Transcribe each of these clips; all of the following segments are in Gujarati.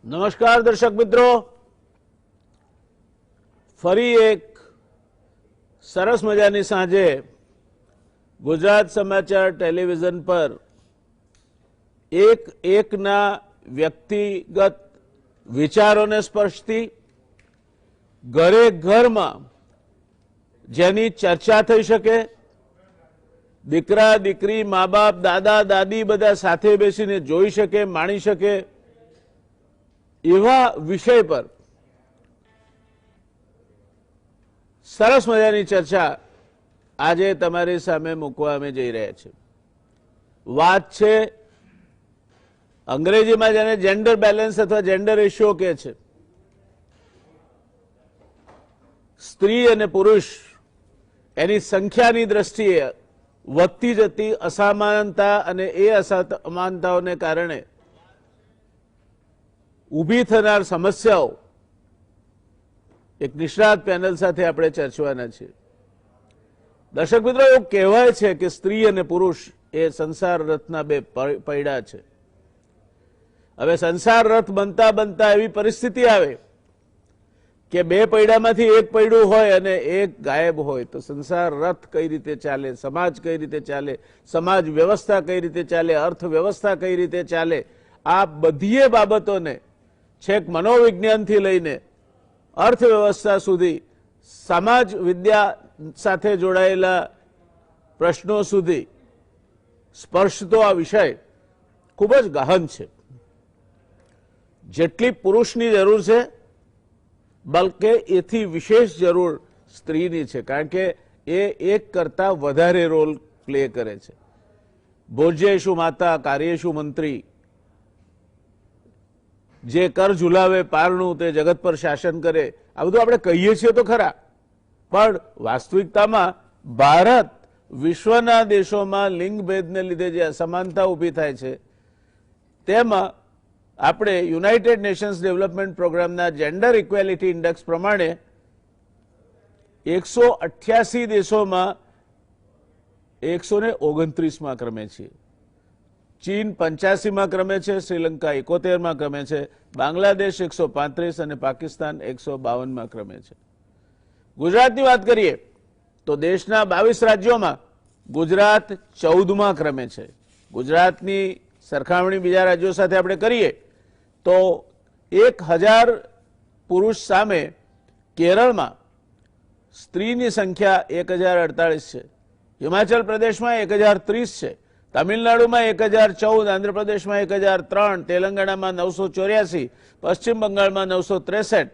નમસ્કાર દર્શક મિત્રો, ફરી એક સરસ મજાની સાંજે ગુજરાત સમાચાર ટેલિવિઝન પર એકના વ્યક્તિગત વિચારોને સ્પર્શતી, ઘરે ઘરમાં જેની ચર્ચા થઈ શકે, દીકરા દીકરી, મા બાપ, દાદા દાદી બધા સાથે બેસીને જોઈ શકે, માણી શકે એવા વિષય પર સરસ મજાની ચર્ચા આજે તમારી સામે મૂકવા અમે જઈ રહ્યા છીએ। વાત છે અંગ્રેજીમાં જેને જેન્ડર બેલેન્સ અથવા જેન્ડર રેશિયો કહે છે। સ્ત્રી અને પુરુષ એની સંખ્યાની દ્રષ્ટિએ વધતી જતી અસમાનતા અને એ અસમાનતાઓને કારણે ઊભી થનાર સમસ્યાઓ એક નિષ્ણાત પેનલ સાથે આપણે ચર્ચવાના છીએ। દર્શક મિત્રો, એવું કહેવાય છે કે સ્ત્રી અને પુરુષ એ સંસાર રથના બે પૈડા છે। હવે સંસાર રથ બનતા બનતા એવી પરિસ્થિતિ આવે કે બે પૈડામાંથી એક પૈડું હોય અને એક ગાયબ હોય તો સંસાર રથ કઈ રીતે ચાલે, સમાજ કઈ રીતે ચાલે, સમાજ વ્યવસ્થા કઈ રીતે ચાલે, અર્થવ્યવસ્થા કઈ રીતે ચાલે, આ બધી બાબતોને છેક મનોવિજ્ઞાનથી લઈને અર્થવ્યવસ્થા સુધી, સમાજ વિદ્યા સાથે જોડાયેલા પ્રશ્નો સુધી સ્પર્શતો આ વિષય ખૂબ જ ગહન છે। જેટલી પુરુષની જરૂર છે બલકે એથી વિશેષ જરૂર સ્ત્રીની છે, કારણ કે એ એક કરતા વધારે રોલ પ્લે કરે છે। ભોજ્યેષુ માતા કાર્યેષુ મંત્રી, જે કર ઝુલાવે પારણું તે જગત પર શાસન કરે, આ બધું આપણે કહીએ છીએ તો ખરા, પણ વાસ્તવિકતામાં ભારત વિશ્વના દેશોમાં લિંગભેદને લીધે જે અસમાનતા ઊભી થાય છે તેમાં આપણે યુનાઇટેડ નેશન્સ ડેવલપમેન્ટ પ્રોગ્રામના જેન્ડર ઇક્વેલિટી ઇન્ડેક્સ પ્રમાણે 188 દેશોમાં 129માં ક્રમે છીએ। ચીન 85માં ક્રમે છે, શ્રીલંકા 71માં ક્રમે છે, બાંગ્લાદેશ 135 અને પાકિસ્તાન 152માં ક્રમે છે। ગુજરાતની વાત કરીએ તો દેશના 22 રાજ્યોમાં ગુજરાત 14માં ક્રમે છે। ગુજરાતની સરખામણી બીજા રાજ્યો સાથે આપણે કરીએ તો 1000 પુરુષ સામે કેરળમાં સ્ત્રીની સંખ્યા 1048 છે, હિમાચલ પ્રદેશમાં 1030 છે, તમિલનાડુમાં 1014, આંધ્રપ્રદેશમાં 1003, તેલંગાણામાં 984, પશ્ચિમ બંગાળમાં 963,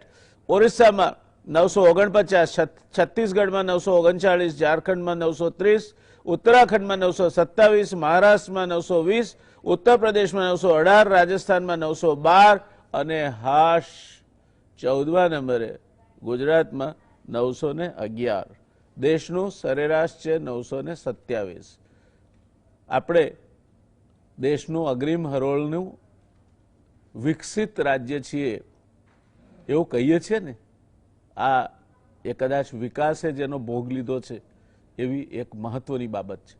ઓરિસ્સામાં 949, છત્તીસગઢમાં 939, ઝારખંડમાં 930, ઉત્તરાખંડમાં 927, મહારાષ્ટ્રમાં 920, ઉત્તર પ્રદેશમાં 918, રાજસ્થાનમાં 912 અને હાશ 14મા નંબરે ગુજરાતમાં 911। દેશનું સરેરાશ છે 927। આપણે દેશનું અગ્રીમ હરોળનું વિકસિત રાજ્ય છીએ એવું કહીએ છીએ ને, આ એ કદાચ વિકાસે જેનો ભોગ લીધો છે એવી એક મહત્વની બાબત છે।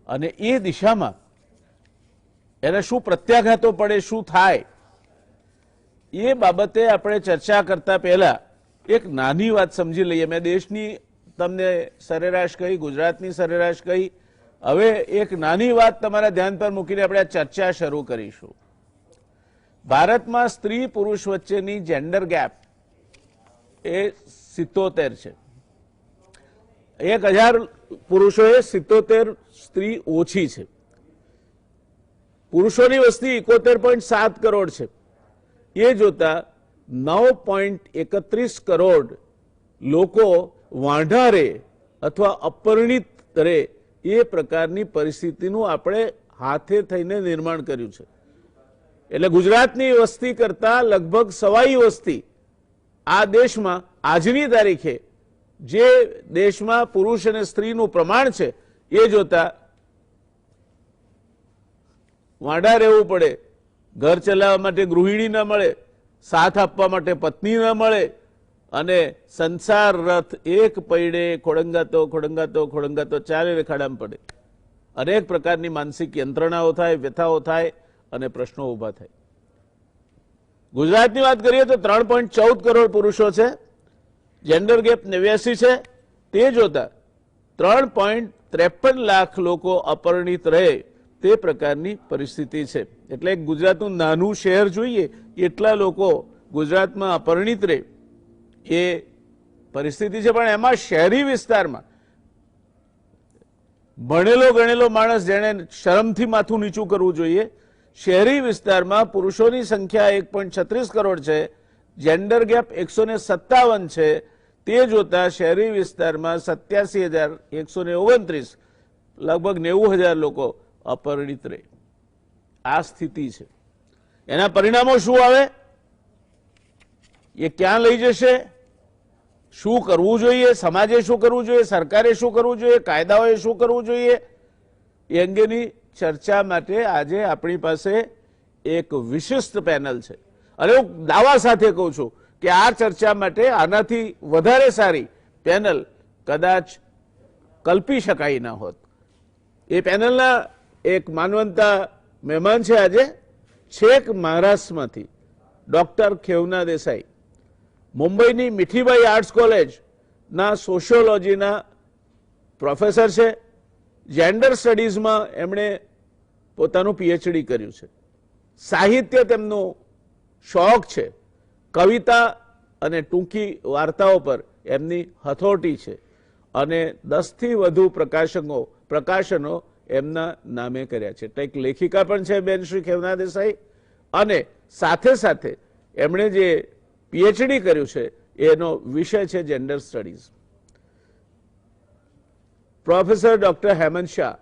અને એ દિશામાં એને શું પ્રત્યાઘાતો પડે, શું થાય, એ બાબતે આપણે ચર્ચા કરતા પહેલા એક નાની વાત સમજી લઈએ। મેં દેશની તમને સરેરાશ કહી, ગુજરાતની સરેરાશ કહી, હવે એક નાની વાત તમારા ધ્યાન પર મૂકીને આપણે આ ચર્ચા શરૂ કરીશું। ભારતમાં સ્ત્રી પુરુષ વચ્ચેની જેન્ડર ગેપ એ 77 છે। 1000 પુરુષોએ 77 સ્ત્રી ઓછી છે। પુરુષોની વસ્તી 71.7 કરોડ છે। એ જોતા 9.31 કરોડ લોકો વાંઢારે અથવા અપરિણિત રહે એ પ્રકારની પરિસ્થિતિનું આપણે હાથે થઈને નિર્માણ કર્યું છે। એટલે ગુજરાતની વસ્તી કરતા લગભગ સવાઈ વસ્તી આ દેશમાં આજની તારીખે જે દેશમાં પુરુષ અને સ્ત્રીનું પ્રમાણ છે એ જોતા વાંઢા રહેવું પડે, ઘર ચલાવવા માટે ગૃહિણી ન મળે, સાથ આપવા માટે પત્ની ન મળે અને સંસાર રથ એક પૈડે ખોડંગાતો ખોડંગાતો ખોડંગાતો ચાલે રેખાડામાં પડે। અનેક પ્રકારની માનસિક યંત્રણાઓ થાય, વ્યથાઓ થાય અને પ્રશ્નો ઊભા થાય। ગુજરાતની વાત કરીએ તો 3.14 કરોડ પુરુષો છે, જેન્ડર ગેપ 89 છે. તે જોતા 3.53 લાખ લોકો અપરિણિત રહે તે પ્રકારની પરિસ્થિતિ છે. એટલે ગુજરાતનું નાનું શહેર જોઈએ એટલા લોકો ગુજરાતમાં અપરિણિત રહે એ પરિસ્થિતિ છે. પણ એમાં શહેરી વિસ્તારમાં ભણેલો ગણેલો માણસ જેને શરમથી માથું નીચું કરવું જોઈએ, શહેરી વિસ્તારમાં પુરુષોની સંખ્યા 1.36 કરોડ છે, જેન્ડર ગેપ 157 છે. તે જોતા શહેરી વિસ્તારમાં 87,129 લગભગ 90,000 લોકો અપરિણિત રહે. આ સ્થિતિ છે. એના પરિણામો શું આવે, એ ક્યાં લઈ જશે, શું કરવું જોઈએ, સમાજે શું કરવું જોઈએ, સરકારે શું કરવું જોઈએ, કાયદાઓએ શું કરવું જોઈએ, એ અંગેની ચર્ચા માટે આજે આપણી પાસે એક વિશિષ્ટ પેનલ છે. અને હું દાવા સાથે કહું છું કે આ ચર્ચા માટે આનાથી વધારે સારી પેનલ કદાચ કલ્પી શકાય ન હોત. એ પેનલના એક માનવંતા મહેમાન છે આજે, છેક મહારાષ્ટ્રમાંથી ડોક્ટર ખેવના દેસાઈ, મુંબઈની મીઠીબાઈ આર્ટ્સ કોલેજના સોશિયોલોજીના પ્રોફેસર છે. જેન્ડર સ્ટડીઝમાં એમણે પોતાનું પીએચડી કર્યું છે. સાહિત્ય તેમનો શોખ છે. કવિતા અને ટૂંકી વાર્તાઓ પર એમની હથોટી છે અને 10થી વધુ પ્રકાશનો એમના નામે કર્યા છે. એક લેખિકા પણ છે બેન શ્રી ખેવના દેસાઈ, અને સાથે સાથે એમણે જે પીએચડી કર્યું છે એનો વિષય છે gender studies. Professor doctor Hemant Shah,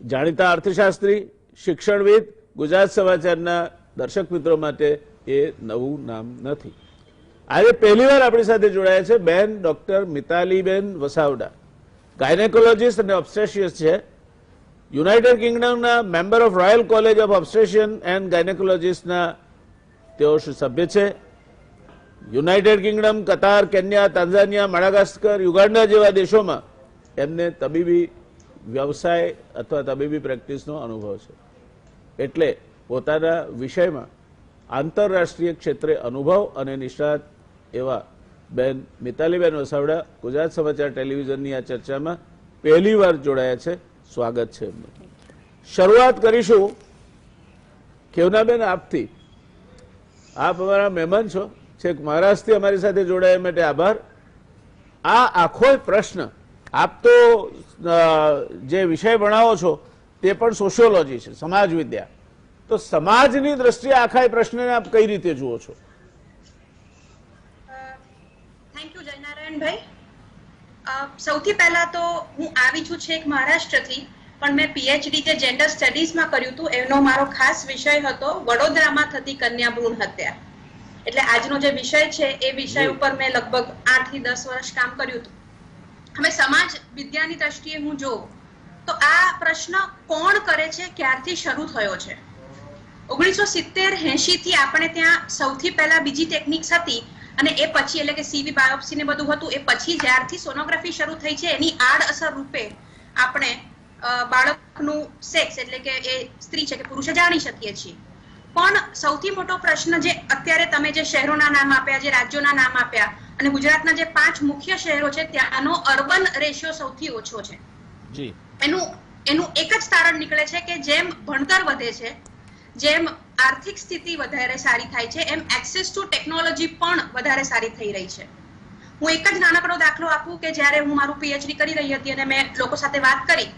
જાણીતા અર્થશાસ્ત્રી, શિક્ષણવિદ, ગુજરાત સમાચારના દર્શક મિત્રો માટે એ નવું નામ નથી. આજે પહેલીવાર આપણી સાથે જોડાયા છે બેન ડોક્ટર મિતાલીબેન વસાવડા, ગાયનેકોલોજીસ્ટ અને ઓબ્સ્ટેટ્રિશિયન છે. યુનાઇટેડ કિંગડમના member of royal college of obstetrician and ગાયનેકોલોજીસ્ટના તેઓ સભ્ય છે. United Kingdom, Qatar, Kenya, Tanzania, Madagascar, Uganda જેવા દેશોમાં એમને તબીબી વ્યવસાય અથવા તબીબી પ્રેક્ટિસનો અનુભવ છે. એટલે પોતાના વિષયમાં આંતરરાષ્ટ્રીય ક્ષેત્રે અનુભવ અને નિષ્ણાત એવા બેન મિતાલીબેન વસાવડા ગુજરાત સમાચાર ટેલિવિઝનની આ ચર્ચામાં પહેલીવાર જોડાયા છે. સ્વાગત છે એમનું. શરૂઆત કરીશું ખેવનાબેન આપથી. આપ અમારા મહેમાન છો, છેક મહારાષ્ટ્રથી અમારી સાથે જોડાયા માટે આભાર. આ આખો પ્રશ્ન, આપ તો જે વિષય ભણાવો છો તે પણ સોશિયોલોજી છે, સમાજ વિદ્યા, તો સમાજની દ્રષ્ટિએ આખા પ્રશ્નને આપ કઈ રીતે જુઓ છો? થેન્ક યુ જયનારાયણભાઈ. સૌથી પહેલા તો હું આવી છું છેક મહારાષ્ટ્રથી, પણ મેં પીએચડી જે જેન્ડર સ્ટડીઝમાં કર્યું હતું એનો મારો ખાસ વિષય હતો વડોદરામાં થતી કન્યા ભ્રૂણ હત્યા. એટલે આજનો જે વિષય છે એ વિષય ઉપર મેં લગભગ 8 થી 10 વર્ષ કામ કર્યું હતું. હવે સમાજ વિદ્યાની દ્રષ્ટિએ હું જોઉં તો આ પ્રશ્ન કોણ કરે છે, ક્યારથી શરૂ થયો છે? 1970-80 થી આપણે ત્યાં સૌથી પહેલા બીજી ટેકનિક્સ હતી, અને એ પછી એટલે કે સીવી બાયોપ્સી ને બધું હતું, એ પછી જ્યારથી સોનોગ્રાફી શરૂ થઈ છે એની આડઅસર રૂપે આપણે બાળકનું સેક્સ એટલે કે એ સ્ત્રી છે કે પુરુષ જાણી શકીએ છીએ. પણ સૌથી મોટો પ્રશ્ન જે અત્યારે તમે જે શહેરોના નામ આપ્યા, જે રાજ્યોના નામ આપ્યા, અને ગુજરાતના જે 5 મુખ્ય શહેરો છે ત્યાંનો અર્બન રેશિયો સૌથી ઓછો છે. એનું એક જ તારણ નીકળે છે કે જેમ ભણતર વધે છે, જેમ આર્થિક સ્થિતિ વધારે સારી થાય છે, એમ એક્સેસ ટુ ટેકનોલોજી પણ વધારે સારી થઈ રહી છે. હું એક જ નાનકડો દાખલો આપું કે જ્યારે હું મારું પીએચડી કરી રહી હતી અને મેં લોકો સાથે વાત કરી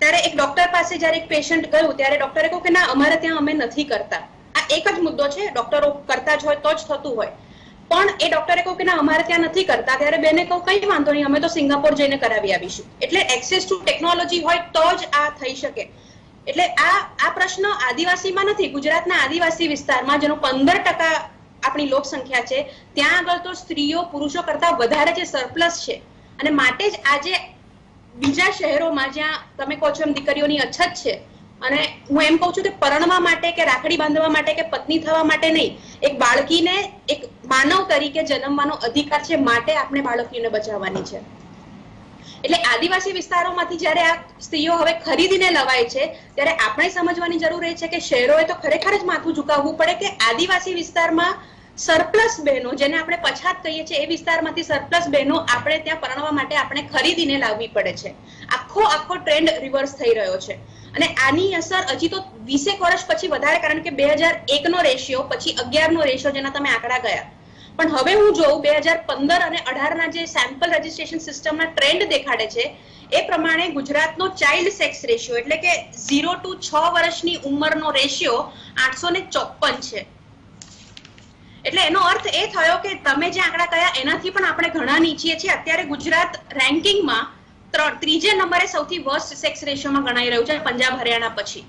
ત્યારે એક ડોક્ટર પાસે જ્યારે એક પેશન્ટ ગયું ત્યારે ડોક્ટરે કહ્યું કે ના, અમારે ત્યાં અમે નથી કરતા. આ એક જ મુદ્દો છે, ડોક્ટરો કરતા જ હોય તો જ થતું હોય, પણ એ ડોક્ટરે કહ્યું કે ના અમારે ત્યાં નથી કરતા. ત્યારે બેને કહું કઈ વાંધો નહીં, અમે તો સિંગાપોર જઈને કરાવી આવીશું. એટલે એક્સેસ ટુ ટેકનોલોજી હોય તો જ આ થઈ શકે. એટલે આ પ્રશ્ન આદિવાસીમાં નથી, ગુજરાતના આદિવાસી વિસ્તારમાં જેનો 15% આપણી લોક સંખ્યા છે ત્યાં આગળ તો સ્ત્રીઓ પુરુષો કરતા વધારે જે સરપ્લસ છે, અને માટે જ આજે બીજા શહેરોમાં જ્યાં તમે કહો છો એમ દીકરીઓની અછત છે, અને હું એમ કહું છું કે પરણવા માટે કે રાખડી બાંધવા માટે કે પત્ની થવા માટે નહીં, એક બાળકીને એક માનવ તરીકે જન્મવાનો અધિકાર છે, માટે આપણે બાળકીને બચાવવાની છે. એટલે આદિવાસી વિસ્તારોમાંથી જ્યારે આ સ્ત્રીઓ હવે ખરીદીને લવાય છે ત્યારે આપણે સમજવાની જરૂર એ છે કે શહેરોએ તો ખરેખર જ માથું ઝુકાવવું પડે કે આદિવાસી વિસ્તારમાં સરપ્લસ બહેનો, જેને આપણે પછાત કહીએ છીએ, એ વિસ્તારમાંથી સરપ્લસ બહેનો આપણે ત્યાં પરણવા માટે આપણે ખરીદીને લાવવી પડે છે. આખો ટ્રેન્ડ રિવર્સ થઈ રહ્યો છે અને આની અસર હજી તો 20 વર્ષ પછી વધારે, કારણ કે 2001 નો રેશિયો પછી 11 નો રેશિયો જેના તમે આંકડા ગયા, પણ હવે હું જોઉં 2015 અને 18 ના જે સેમ્પલ રજીસ્ટ્રેશન સિસ્ટમના ટ્રેન્ડ દેખાડે છે એ પ્રમાણે ગુજરાતનો ચાઇલ્ડ સેક્સ રેશિયો એટલે કે 0 to 6 વર્ષની ઉંમરનો રેશિયો 854 છે. એટલે એનો અર્થ એ થયો કે તમે જે આંકડા કયા એનાથી પણ આપણે ઘણા નીચે છીએ. અત્યારે ગુજરાત રેન્કિંગમાં ત્રીજે નંબરે સૌથી વર્સ્ટ સેક્સ રેશિયોમાં ગણાઈ રહ્યું છે પંજાબ હરિયાણા પછી.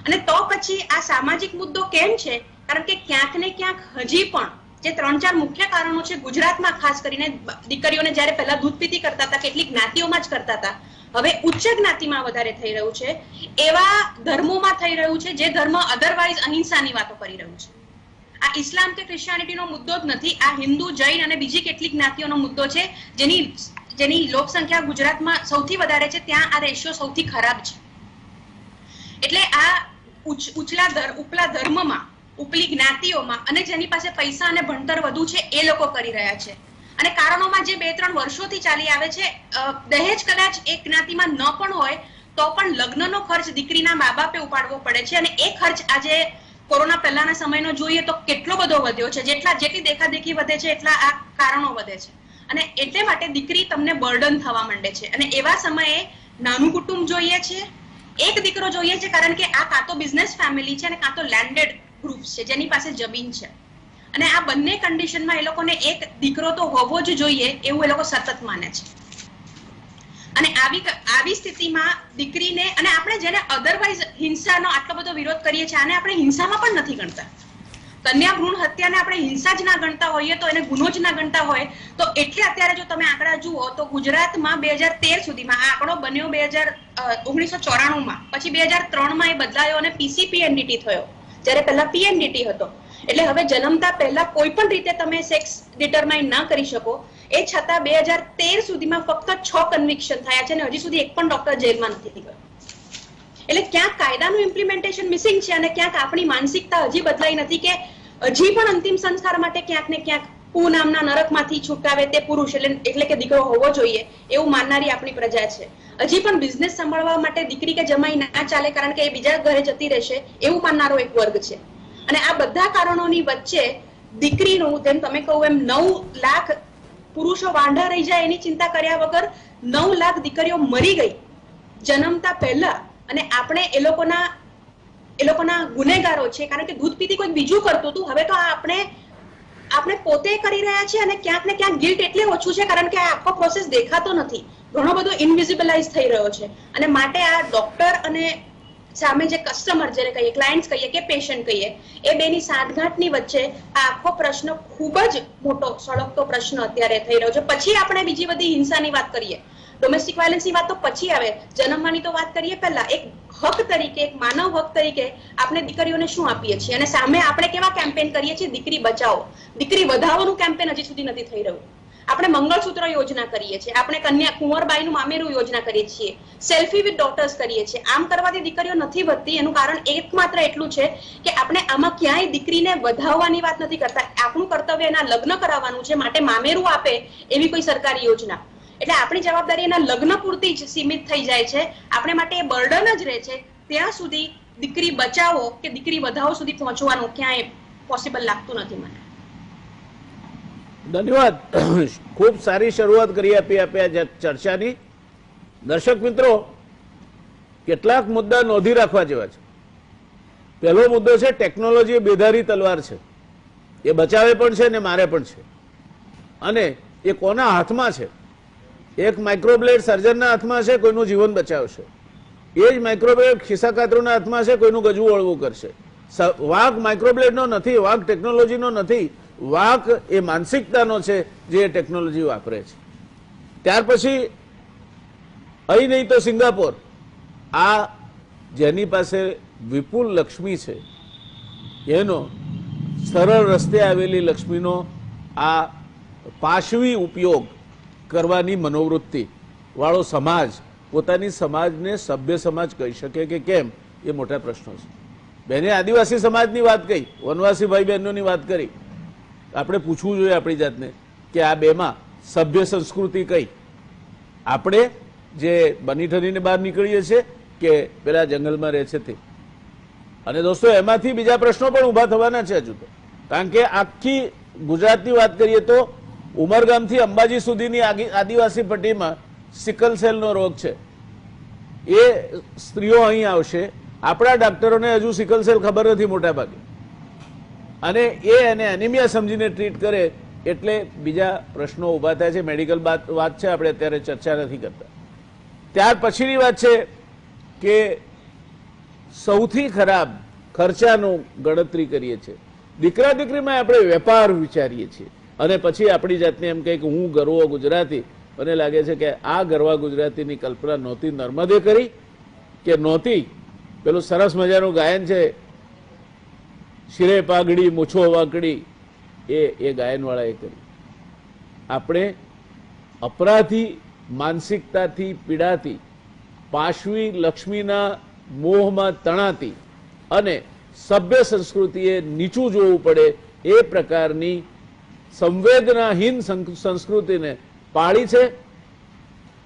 અને તો પછી આ સામાજિક મુદ્દો કેમ છે? કારણ કે ક્યાંક ને ક્યાંક હજી પણ જે 3-4 મુખ્ય કારણો છે ગુજરાતમાં, ખાસ કરીને દીકરીઓને જ્યારે પહેલા દૂધ પીતી કરતા હતા કેટલીક જ્ઞાતિઓમાં જ કરતા હતા, હવે ઉચ્ચ જ્ઞાતિમાં વધારે થઈ રહ્યું છે, એવા ધર્મોમાં થઈ રહ્યું છે જે ધર્મ અધરવાઇઝ અહિંસાની વાતો કરી રહ્યું છે. આ ઇસ્લામ કે ક્રિશ્ચિયાનિટીનો મુદ્દો જ નથી, આ હિન્દુ, જૈન અને બીજી કેટલીક જ્ઞાતિઓનો મુદ્દો છે જેની લોક સંખ્યા ગુજરાતમાં સૌથી વધારે છે, ત્યાં આ રેશિયો સૌથી ખરાબ છે. એટલે આ ઉપલા ધર્મમાં, ઉપલી જ્ઞાતિઓમાં અને જેની પાસે પૈસા અને ભણતર વધુ છે એ લોકો કરી રહ્યા છે. અને કારણોમાં જે 2-3 વર્ષોથી ચાલી આવે છે, દહેજ કદાચ એક જ્ઞાતિમાં ન પણ હોય તો પણ લગ્નનો ખર્ચ દીકરીના મા બાપે ઉપાડવો પડે છે અને એ ખર્ચ આજે કોરોના પહેલાના સમયનો જોઈએ તો કેટલો બધો વધ્યો છે. જેટલી દેખાદેખી વધે છે એટલા આ કારણો વધે છે અને એટલે માટે દીકરી તમને બર્ડન થવા માંડે છે. અને એવા સમયે નાનું કુટુંબ જોઈએ છે, એક દીકરો જોઈએ છે, કારણ કે આ કાં તો બિઝનેસ ફેમિલી છે અને કાં તો લેન્ડેડ ગ્રુપ છે જેની પાસે જમીન છે. અને આ બંને કન્ડિશનમાં એ લોકોને એક દીકરો તો હોવો જ જોઈએ એવું એ લોકો સતત માને છે. અને આવી સ્થિતિમાં દીકરીને, અને આપણે જેને અધરવાઇઝ હિંસાનો આટલો બધો વિરોધ કરીએ છીએ, આને આપણે હિંસામાં પણ નથી ગણતા. કન્યા ભ્રૂણ હત્યાને આપણે હિંસા જ ના ગણતા હોઈએ તો એને ગુનો જ ના ગણતા હોય તો એટલે અત્યારે જો તમે આંકડા જુઓ તો ગુજરાતમાં 2013 સુધીમાં આ આંકડો બન્યો 1994માં, પછી 2003માં એ બદલાયો અને PCPNDT થયો, જ્યારે પહેલા PNDT હતો. એટલે હવે જન્મતા પહેલા કોઈ પણ રીતે તમે સેક્સ ડિટરમાઇન ના કરી શકો. એ છતાં 2013 સુધીમાં ફક્ત 6 કન્વિક્શન થયા છે અને હજી સુધી એક પણ ડોક્ટર જેલમાં નથી ગયો. એટલે ક્યાંક કાયદાનું ઇમ્પ્લિમેન્ટેશન મિસિંગ છે અને ક્યાંક આપણી માનસિકતા હજી બદલાઈ નથી કે હજી પણ અંતિમ સંસ્કાર માટે ક્યાંક ને ક્યાંક પુ નામના નરકમાંથી છૂટાવે તે પુરુષ એટલે કે દીકરો હોવો જોઈએ એવું માનનારી આપણી પ્રજા છે. હજી પણ બિઝનેસ સંભાળવા માટે દીકરી કે જમાઈ ના ચાલે કારણ કે એ બીજા ઘરે જતી રહેશે એવું માનનારો એક વર્ગ છે. અને આ બધા કારણોની વચ્ચે દીકરીનું, જેમ તમે કહું એમ 9 લાખ પુરુષો વાંઢા રહી જાય એની ચિંતા કર્યા વગર 9 લાખ દીકરીઓ મરી ગઈ જન્મતા પહેલા. અને આપણે એ લોકોના ગુનેગારો છે કારણ કે દૂધ પીતી કોઈ બીજું કરતું હતું, હવે તો આપણે પોતે કરી રહ્યા છીએ. અને ક્યાંક ને ક્યાંક ગિલ્ટ એટલે ઓછું છે કારણ કે આ આખો પ્રોસેસ દેખાતો નથી, ઘણો બધો ઇનવિઝિબલાઇઝ થઈ રહ્યો છે. અને માટે આ ડોક્ટર અને સામે જે કસ્ટમર, જેને કહીએ ક્લાયન્ટ્સ કહીએ કે પેશન્ટ કહીએ, એ બેની સાંઠગાંઠની વચ્ચે આ આખો પ્રશ્ન ખૂબ જ મોટો સળગતો પ્રશ્ન અત્યારે થઈ રહ્યો છે. પછી આપણે બીજી બધી હિંસાની વાત કરીએ, ડોમેસ્ટિક વાયલન્સની વાત તો પછી આવે, જન્મવાની તો વાત કરીએ પહેલા. એક હક તરીકે, એક માનવ હક તરીકે આપણે દીકરીઓને શું આપીએ છીએ અને સામે આપણે કેવા કેમ્પેન કરીએ છીએ? દીકરી બચાવો, દીકરી વધાવોનું કેમ્પેન હજી સુધી નથી થઈ રહ્યું. આપણે મંગળસૂત્ર યોજના કરીએ છીએ, આપણે કન્યા કુંવરબાઈનું મામેરું યોજના કરીએ છીએ, સેલ્ફી વિથ ડોટર્સ કરીએ છીએ. આમ કરવાથી દીકરીઓ નથી વધતી. એનું કારણ એકમાત્ર એટલું છે કે આપણે આમાં ક્યાંય દીકરીને વધાવવાની વાત નથી કરતા. આપણું કર્તવ્ય એના લગ્ન કરાવવાનું છે, માટે મામેરું આપે એવી કોઈ સરકારી યોજના. એટલે આપણી જવાબદારી એના લગ્ન પૂરતી જ સીમિત થઈ જાય છે. આપણે માટે એ બર્ડન જ રહે છે. ત્યાં સુધી દીકરી બચાવો કે દીકરી વધાવો સુધી પહોંચવાનું ક્યાંય પોસિબલ લાગતું નથી મને. ધન્યવાદ. ખૂબ સારી શરૂઆત કરી આપી આ ચર્ચાની. દર્શક મિત્રો, કેટલાક મુદ્દા નોંધી રાખવા જેવા છે. પહેલો મુદ્દો છે ટેકનોલોજી બેધારી તલવાર છે, એ બચાવે પણ છે ને મારે પણ છે. અને એ કોના હાથમાં છે? એક માઇક્રોબ્લેડ સર્જનના હાથમાં છે, કોઈનું જીવન બચાવશે. એ જ માઇક્રોબ્લેડ ખિસ્સાકાતરોના હાથમાં છે, કોઈનું ગજવું અળવું કરશે. વાંક માઇક્રોબ્લેડનો નથી, વાંક ટેકનોલોજીનો નથી, વાંક એ માનસિકતાનો છે જે ટેકનોલોજી વાપરે છે. ત્યાર પછી અહીં નહીં તો સિંગાપોર, આ જેની પાસે વિપુલ લક્ષ્મી છે એનો સરળ રસ્તે આવેલી લક્ષ્મીનો આ પાશવી ઉપયોગ કરવાની મનોવૃત્તિ, વાળો સમાજ પોતાની સમાજને સભ્ય સમાજ કહી શકે કે કેમ, એ મોટા પ્રશ્નો છે. બેને આદિવાસી સમાજની વાત કહી, વનવાસી ભાઈ બહેનોની વાત કરી. આપણે પૂછવું જોઈએ આપણી જાતને કે આ બેમાં સભ્ય સંસ્કૃતિ કઈ? આપણે જે બની ઠરીને બહાર નીકળીએ છીએ કે પેલા જંગલમાં રહે છે તે? અને દોસ્તો, એમાંથી બીજા પ્રશ્નો પણ ઊભા થવાના છે હજુ તો. કારણ કે આખી ગુજરાતની વાત કરીએ તો ઉમરગામથી અંબાજી સુધીની આદિવાસી પટ્ટીમાં સિકલ સેલનો રોગ છે. એ સ્ત્રીઓ અહીં આવશે, આપણા ડોક્ટરોને હજુ સિકલ સેલ ખબર નથી મોટા ભાગે, અને એ એને એનિમિયા સમજીને ટ્રીટ કરે એટલે બીજા પ્રશ્નો ઊભા થાય છે. મેડિકલ વાત છે, આપણે અત્યારે ચર્ચા નથી કરતા. ત્યાર પછીની વાત છે કે સૌથી ખરાબ ખર્ચાનો ગણતરી કરીએ છીએ. દીકરા દીકરીમાં આપણે વેપાર વિચારીએ છીએ અને પછી આપણી જાતને એમ કહે કે હું ગરવો ગુજરાતી. મને લાગે છે કે આ ગરવા ગુજરાતીની કલ્પના નહોતી નર્મદે કરી કે નહોતી પેલું સરસ મજાનું ગાયન છે, શિરે પાઘડી મૂછો વાંકડી, એ ગાયનવાળાએ કર્યું. આપણે અપરાધી માનસિકતાથી પીડાતી, પાશવી લક્ષ્મીના મોહમાં તણાતી અને સભ્ય સંસ્કૃતિએ નીચું જોવું પડે એ પ્રકારની સંવેદનાહીન સંસ્કૃતિને પાળી છે.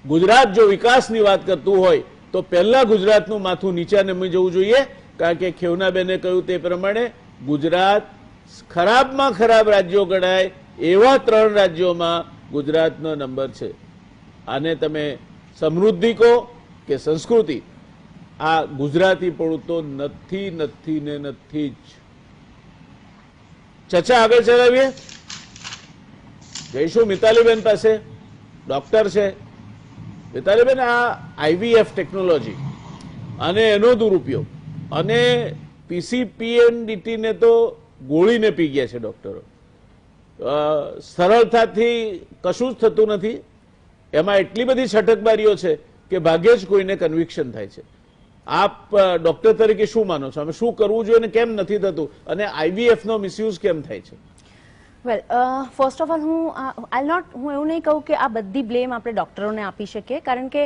ગુજરાત જો વિકાસની વાત કરતું હોય તો પહેલા ગુજરાતનું માથું નીચે નમી જવું જોઈએ. કારણ કે ખેવનાબેને કહ્યું તે પ્રમાણે ગુજરાત ખરાબમાં ખરાબ રાજ્યો ગણાય એવા 3 રાજ્યોમાં ગુજરાતનો નંબર છે. આને તમે સમૃદ્ધિ કહો કે સંસ્કૃતિ, આ ગુજરાતી પણ તો નથી નથી ને નથી જ. ચર્ચા આગળ ચલાવીએ. જઈશું મિતાલીબેન પાસે, ડોક્ટર છે. મિતાલીબેન, આ IVF ટેકનોલોજી અને એનો દુરુપયોગ અને PCPNDT ને તો ગોળીને પી ગયા છે ડોક્ટરો. સરળતાથી કશું જ થતું નથી. એમાં એટલી બધી છટકબારીઓ છે કે ભાગ્યે જ કોઈને કન્વિક્શન થાય છે. આપ ડોક્ટર તરીકે શું માનો છો? અમે શું કરવું જોઈએ અને કેમ નથી થતું, અને IVF નો મિસયુઝ કેમ થાય છે? વેલ, ફર્સ્ટ ઓફ ઓલ હું એવું નહીં કહું કે આ બધી બ્લેમ આપણે ડોક્ટરોને આપી શકીએ, કારણ કે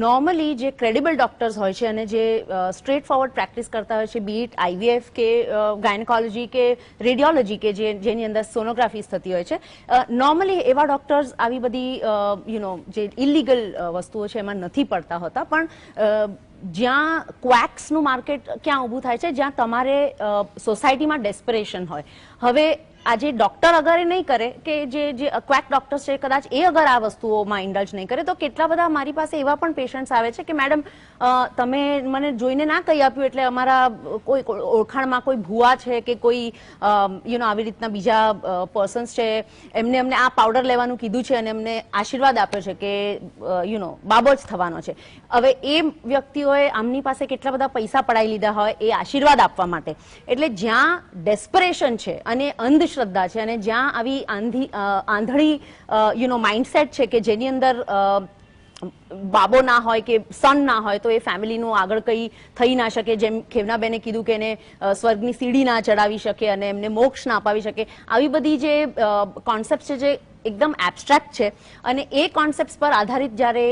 નોર્મલી જે ક્રેડિબલ ડોક્ટર્સ હોય છે અને જે સ્ટ્રેટ ફોરવર્ડ પ્રેક્ટિસ કરતા હોય છે, બી ઇટ IVF કે ગાયનેકોલોજી કે રેડિયોલોજી કે જેની અંદર સોનોગ્રાફીઝ થતી હોય છે, નોર્મલી એવા ડોક્ટર્સ આવી બધી જે ઇલીગલ વસ્તુઓ છે એમાં નથી પડતા હોતા. પણ જ્યાં ક્વેક્સનું માર્કેટ ક્યાં ઊભું થાય છે? જ્યાં તમારે સોસાયટીમાં ડેસ્પરેશન હોય. હવે આજે ડોક્ટર અગર એ નહીં કરે કે જે ક્વેક ડોક્ટર્સ છે, કદાચ એ અગર આ વસ્તુઓમાં ઇન્ડલ્જ નહીં કરે, તો કેટલા બધા મારી પાસે એવા પણ પેશન્ટ્સ આવે છે કે મેડમ તમે મને જોઈને ના કહી આપ્યું એટલે અમારા કોઈ ઓળખાણમાં કોઈ ભુવા છે કે કોઈ આવી રીતના બીજા પર્સન્સ છે, એમને અમને આ પાવડર લેવાનું કીધું છે અને એમને આશીર્વાદ આપ્યો છે કે બાબો જ થવાનો છે. હવે એ વ્યક્તિઓએ આમની પાસે કેટલા બધા પૈસા પડાવી લીધા હોય એ આશીર્વાદ આપવા માટે. એટલે જ્યાં ડેસ્પરેશન છે અને અંધશ્રદ્ધા છે અને જ્યાં આવી આંધળી માઇન્ડસેટ છે કે જેની અંદર બાબો ના હોય કે સન ના હોય તો એ ફેમિલીનું આગળ કંઈ થઈ ના શકે. જેમ ખેવનાબેને કીધું કે એને સ્વર્ગની સીડી ના ચડાવી શકે અને એમને મોક્ષ ના અપાવી શકે. આવી બધી જે કોન્સેપ્ટ છે જે એકદમ એબ્સ્ટ્રેક્ટ છે, અને એ કોન્સેપ્ટ પર આધારિત જ્યારે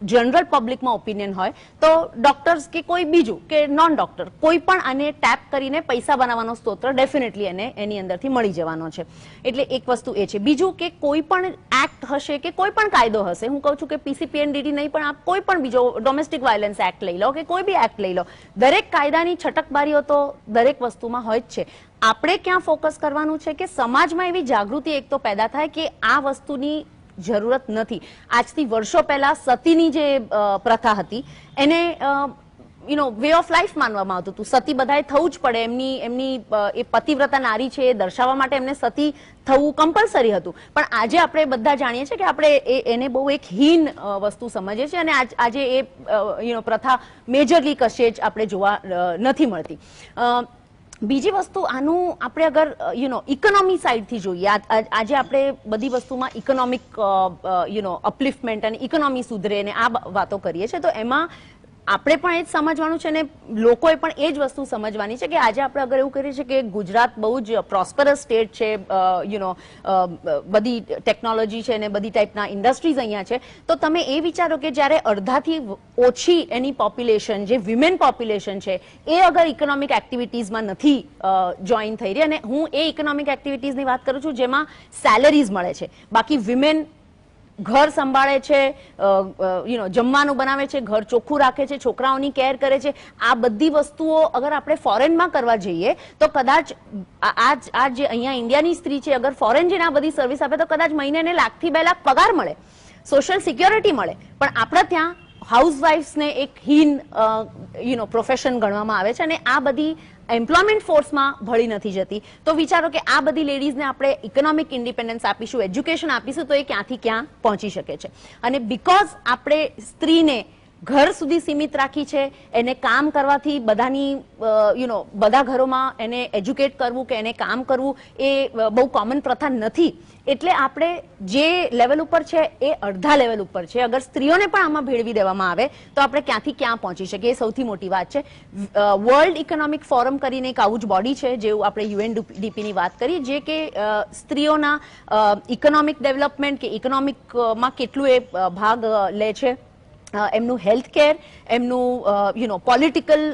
જનરલ પબ્લિકમાં ઓપિનિયન હોય તો ડોક્ટર્સ કે કોઈ બીજું કે નોન ડોક્ટર કોઈ પણ આને ટેપ કરીને પૈસા બનાવવાનો સ્ત્રોત ડેફિનેટલી એને એની અંદરથી મળી જવાનો છે. એટલે એક વસ્તુ એ છે. બીજું કે કોઈ પણ એક્ટ હશે કે કોઈ પણ કાયદો હશે, હું કહું છું કે PCPNDT નહીં પણ આપ કોઈ પણ બીજો ડોમેસ્ટિક વાયલન્સ એક્ટ લઈ લો કે કોઈ બી એક્ટ લઈ લો, દરેક કાયદાની છટકબારીઓ તો દરેક વસ્તુમાં હોય જ છે. આપણે ક્યાં ફોકસ કરવાનું છે કે સમાજમાં એવી જાગૃતિ એક તો પેદા થાય કે આ વસ્તુની જરૂરત નથી. આજથી વર્ષો પહેલા સતીની જે પ્રથા હતી એને વે ઓફ લાઈફ માનવામાં આવતું હતું. સતી બધાએ થવું જ પડે, એમની એ પતિવ્રતા નારી છે એ દર્શાવવા માટે એમને સતી થવું કમ્પલસરી હતું. પણ આજે આપણે બધા જાણીએ છીએ કે આપણે એને બહુ એક હીન વસ્તુ સમજીએ છીએ અને આજે એ પ્રથા મેજરલી કશે જ આપણે જોવા નથી મળતી. બીજી વસ્તુ, આનું આપણે અગર ઇકોનોમી સાઈડથી જોઈએ, આજે આપણે બધી વસ્તુમાં ઇકોનોમિક અપલિફ્ટમેન્ટ અને ઇકોનોમી સુધરે ને આ વાતો કરીએ છીએ, તો એમાં આપણે પણ એ જ સમજવાનું છે અને લોકોએ પણ એ જ વસ્તુ સમજવાની છે કે આજે આપણે અગર એવું કરીએ છીએ કે ગુજરાત બહુ જ પ્રોસ્પરસ સ્ટેટ છે, બધી ટેકનોલોજી છે અને બધી ટાઈપના ઇન્ડસ્ટ્રીઝ અહીંયા છે, તો તમે એ વિચારો કે જ્યારે અડધાથી ઓછી એની પોપ્યુલેશન જે વિમેન પોપ્યુલેશન છે એ અગર ઇકોનોમિક એક્ટિવિટીઝમાં નથી જોઈન થઈ રહી, અને હું એ ઇકોનોમિક એક્ટિવિટીઝની વાત કરું છું જેમાં સેલેરીઝ મળે છે, બાકી વિમેન ઘર સંભાળે છે, જમવાનું બનાવે છે, ઘર ચોખ્ખું રાખે છે, છોકરાઓની કેર કરે છે, આ બધી વસ્તુઓ અગર આપણે ફોરેનમાં કરવા જઈએ તો કદાચ આ જે અહીંયા ઇન્ડિયાની સ્ત્રી છે અગર ફોરેન જઈને આ બધી સર્વિસ આપે તો કદાચ મહિને લાખ થી 2 લાખ પગાર મળે, સોશિયલ સિક્યોરિટી મળે, પણ આપણા ત્યાં હાઉસવાઇફ્સને એક હીન પ્રોફેશન ગણવામાં આવે છે અને આ બધી એમ્પ્લોયમેન્ટ ફોર્સમાં ભળી નથી જતી. તો વિચારો કે આ બધી લેડીઝને આપણે ઇકોનોમિક ઇન્ડિપેન્ડન્સ આપીશું, એજ્યુકેશન આપીશું તો એ ક્યાંથી ક્યાં પહોંચી શકે છે. અને બીકોઝ આપણે સ્ત્રીને ઘર સુધી સીમિત રાખી છે, એને કામ કરવાથી બધાની બધા ઘરોમાં એને એજ્યુકેટ કરવું કે એને કામ કરવું એ બહુ કોમન પ્રથા નથી, એટલે આપણે જે લેવલ ઉપર છે એ અડધા લેવલ ઉપર છે. અગર સ્ત્રીઓને પણ આમાં ભેળવી દેવામાં આવે તો આપણે ક્યાંથી ક્યાં પહોંચી શકીએ, એ સૌથી મોટી વાત છે. વર્લ્ડ ઇકોનોમિક ફોરમ કરીને એક આવું જ બોડી છે, જેવું આપણે યુએનડીપીની વાત કરી, જે કે સ્ત્રીઓના ઇકોનોમિક ડેવલપમેન્ટ કે ઇકોનોમિકમાં કેટલું એ ભાગ લે છે, એમનું હેલ્થ કેર, એમનું પોલિટિકલ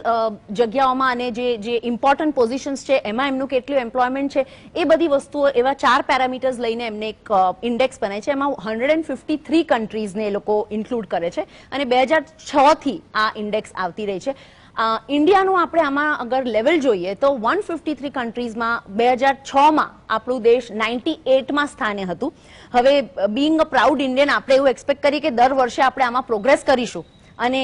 જગ્યાઓમાં અને જે ઇમ્પોર્ટન્ટ પોઝિશન્સ છે એમાં એમનું કેટલું એમ્પ્લોયમેન્ટ છે, એ બધી વસ્તુઓ એવા 4 પેરામીટર્સ લઈને એમને એક ઇન્ડેક્સ બને છે. એમાં 153 કન્ટ્રીઝને એ લોકો ઇન્ક્લુડ કરે છે અને 2006 થી આ ઇન્ડેક્સ આવતી રહી છે. ઇન્ડિયાનું આપણે આમાં અગર લેવલ જોઈએ તો 153 કન્ટ્રીઝમાં 2006માં આપણું દેશ 98માં સ્થાને હતું. હવે બીંગ અ પ્રાઉડ ઇન્ડિયન આપણે એવું એક્સપેક્ટ કરીએ કે દર વર્ષે આપણે આમાં પ્રોગ્રેસ કરીશું અને